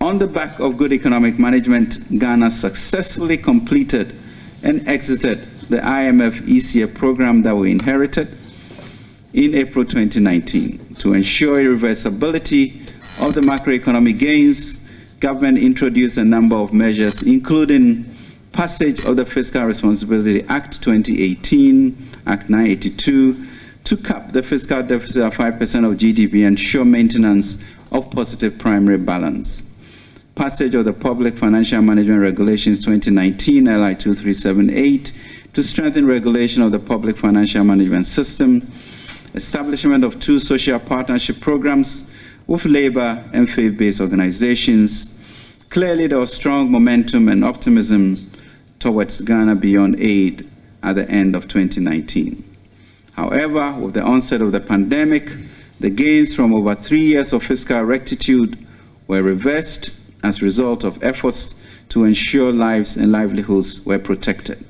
On the back of good economic management, Ghana successfully completed and exited the IMF ECA program that we inherited in April 2019. To ensure irreversibility of the macroeconomic gains, government introduced a number of measures, including passage of the Fiscal Responsibility Act 2018, Act 982, to cap the fiscal deficit at 5% of GDP and ensure maintenance of positive primary balance. Passage of the Public Financial Management Regulations 2019, LI 2378, to strengthen regulation of the public financial management system. Establishment of 2 social partnership programs with labor and faith-based organizations. Clearly, there was strong momentum and optimism towards Ghana Beyond Aid at the end of 2019. However, with the onset of the pandemic, the gains from over 3 years of fiscal rectitude were reversed as a result of efforts to ensure lives and livelihoods were protected.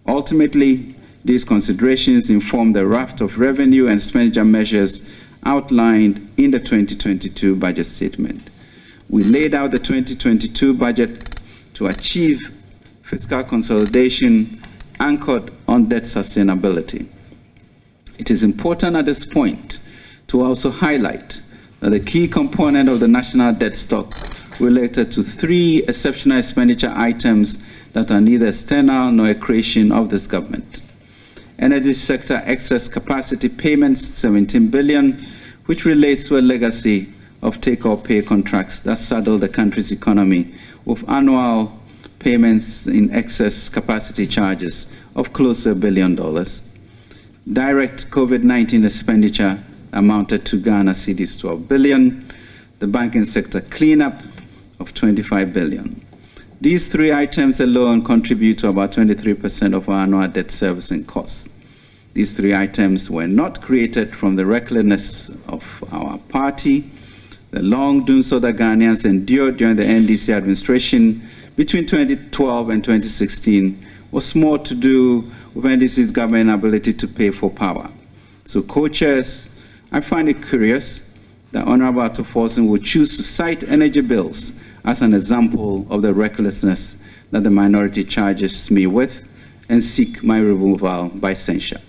Ultimately, these considerations inform the raft of revenue and expenditure measures outlined in the 2022 budget statement. We laid out the 2022 budget to achieve fiscal consolidation anchored on debt sustainability. It is important at this point to also highlight that the key component of the national debt stock related to 3 exceptional expenditure items that are neither external nor a creation of this government. Energy sector excess capacity payments, 17 billion, which relates to a legacy of take-or-pay contracts that saddle the country's economy with annual payments in excess capacity charges of close to $1 billion. Direct COVID-19 expenditure amounted to Ghana cedis 12 billion. The banking sector cleanup of 25 billion. These 3 items alone contribute to about 23% of our annual debt servicing costs. These 3 items were not created from the recklessness of our party. The long doom so that Ghanaians endured during the NDC administration between 2012 and 2016 was more to do with NDC's government ability to pay for power. So, co-chairs, I find it curious that Honorable Atto-Forson would choose to cite energy bills as an example of the recklessness that the minority charges me with and seek my removal by censure.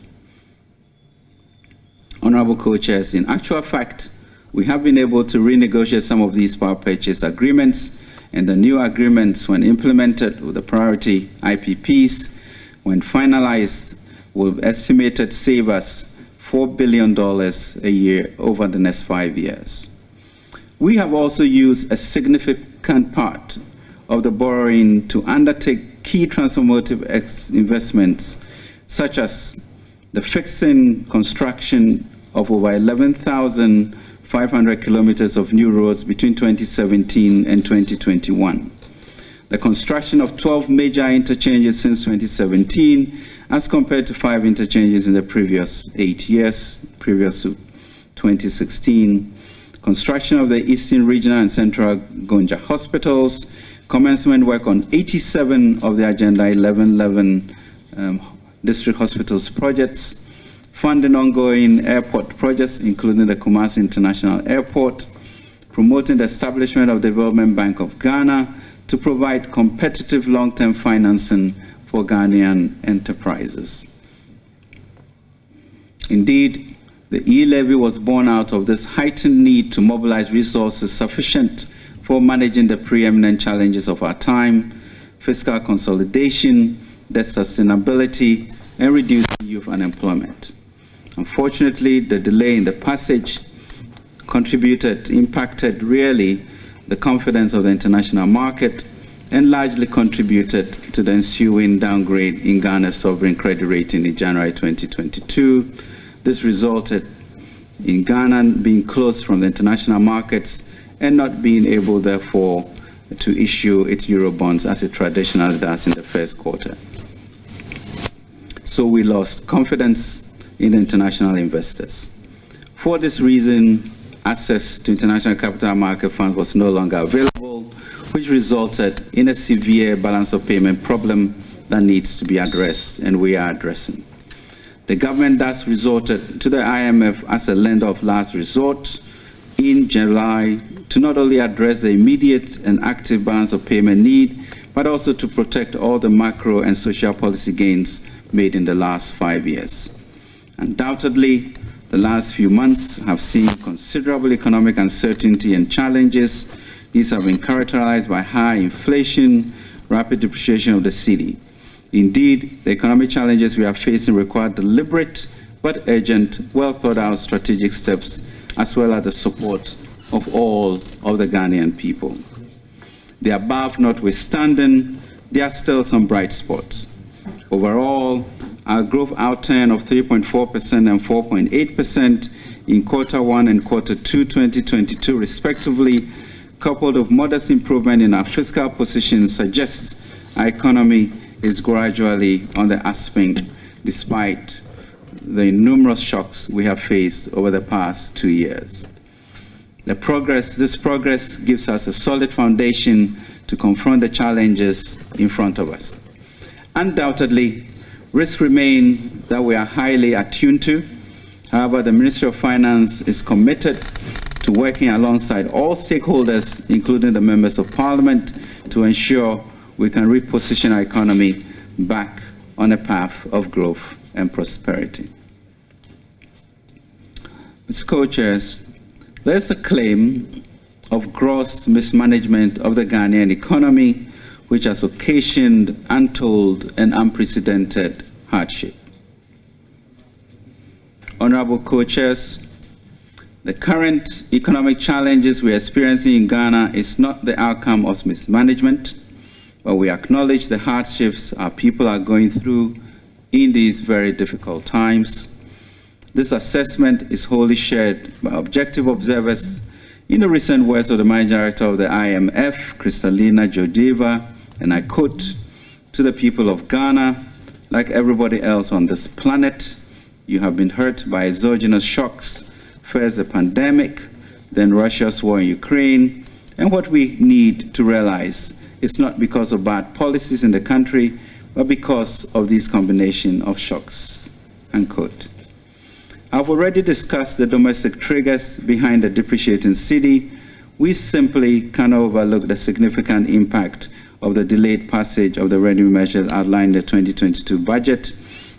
Honorable co-chairs, in actual fact, we have been able to renegotiate some of these power purchase agreements, and the new agreements, when implemented with the priority IPPs, when finalized, will estimated save us $4 billion a year over the next 5 years. We have also used a significant part of the borrowing to undertake key transformative investments, such as the fixing construction of over 11,500 kilometers of new roads between 2017 and 2021. The construction of 12 major interchanges since 2017, as compared to 5 interchanges in the previous 8 years, previous to 2016. Construction of the Eastern Regional and Central Gonja hospitals, commencement work on 87 of the Agenda 1111 district hospitals projects, funding ongoing airport projects, including the Kumasi International Airport, promoting the establishment of the Development Bank of Ghana to provide competitive long-term financing for Ghanaian enterprises. Indeed, the e-levy was born out of this heightened need to mobilize resources sufficient for managing the preeminent challenges of our time: fiscal consolidation, debt sustainability, and reducing youth unemployment. Unfortunately, the delay in the passage impacted really the confidence of the international market and largely contributed to the ensuing downgrade in Ghana's sovereign credit rating in January 2022. This resulted in Ghana being closed from the international markets and not being able, therefore, to issue its Eurobonds as it traditionally does in the first quarter. So we lost confidence in the international investors. For this reason, access to international capital market funds was no longer available, which resulted in a severe balance of payment problem that needs to be addressed, and we are addressing. The government thus resorted to the IMF as a lender of last resort in July to not only address the immediate and active balance of payment need, but also to protect all the macro and social policy gains made in the last 5 years. Undoubtedly, the last few months have seen considerable economic uncertainty and challenges. These have been characterized by high inflation, rapid depreciation of the cedi. Indeed, the economic challenges we are facing require deliberate but urgent, well thought out strategic steps, as well as the support of all of the Ghanaian people. The above notwithstanding, there are still some bright spots. Overall, our growth outturn of 3.4% and 4.8% in Q1 and Q2 2022 respectively, coupled with modest improvement in our fiscal position, suggests our economy is gradually on the upswing despite the numerous shocks we have faced over the past 2 years. This progress gives us a solid foundation to confront the challenges in front of us. Undoubtedly, risks remain that we are highly attuned to. However, the Ministry of Finance is committed to working alongside all stakeholders, including the members of Parliament, to ensure we can reposition our economy back on a path of growth and prosperity. Mr. Co-Chairs, there's a claim of gross mismanagement of the Ghanaian economy, which has occasioned untold and unprecedented hardship. Honorable Co-Chairs, the current economic challenges we are experiencing in Ghana is not the outcome of mismanagement, but we acknowledge the hardships our people are going through in these very difficult times. This assessment is wholly shared by objective observers. In the recent words of the Managing Director of the IMF, Kristalina Georgieva, and I quote, "To the people of Ghana, like everybody else on this planet, you have been hurt by exogenous shocks, first the pandemic, then Russia's war in Ukraine, and what we need to realize is not because of bad policies in the country, but because of this combination of shocks," unquote. I've already discussed the domestic triggers behind the depreciating cedi. We simply cannot overlook the significant impact of the delayed passage of the revenue measures outlined in the 2022 budget,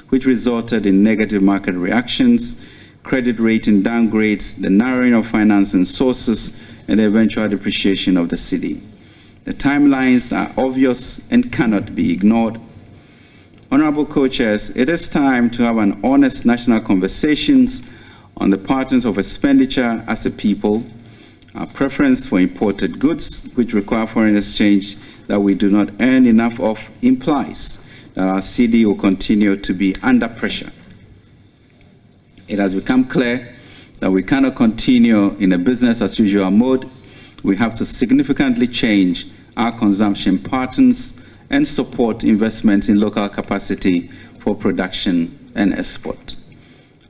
which resulted in negative market reactions, credit rating downgrades, the narrowing of financing sources, and the eventual depreciation of the cedi. The timelines are obvious and cannot be ignored. Honorable Co-Chairs, it is time to have an honest national conversations on the patterns of expenditure as a people, our preference for imported goods which require foreign exchange that we do not earn enough of implies that our cedi will continue to be under pressure. It has become clear that we cannot continue in a business as usual mode. We have to significantly change our consumption patterns and support investments in local capacity for production and export.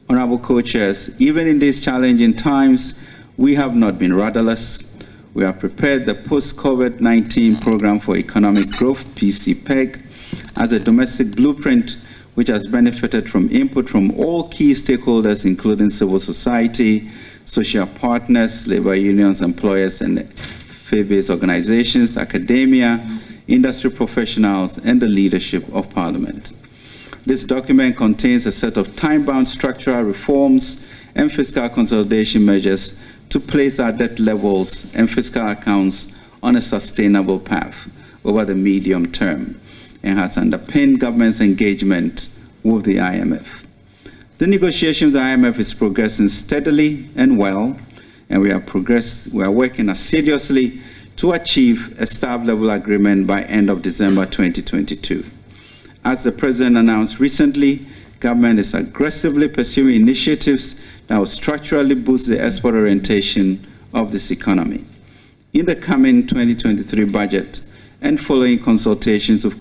Honorable Co-Chairs, even in these challenging times, we have not been rudderless. We have prepared the Post-COVID-19 Program for Economic Growth, PCPEG, as a domestic blueprint which has benefited from input from all key stakeholders, including civil society, social partners, labor unions, employers, and faith-based organizations, academia, industry professionals, and the leadership of Parliament. This document contains a set of time-bound structural reforms and fiscal consolidation measures to place our debt levels and fiscal accounts on a sustainable path over the medium term, and has underpinned government's engagement with the IMF. The negotiation with the IMF is progressing steadily and well, and we are working assiduously to achieve a staff-level agreement by end of December 2022. As the President announced recently, government is aggressively pursuing initiatives that will structurally boost the export orientation of this economy. In the coming 2023 budget and following consultations with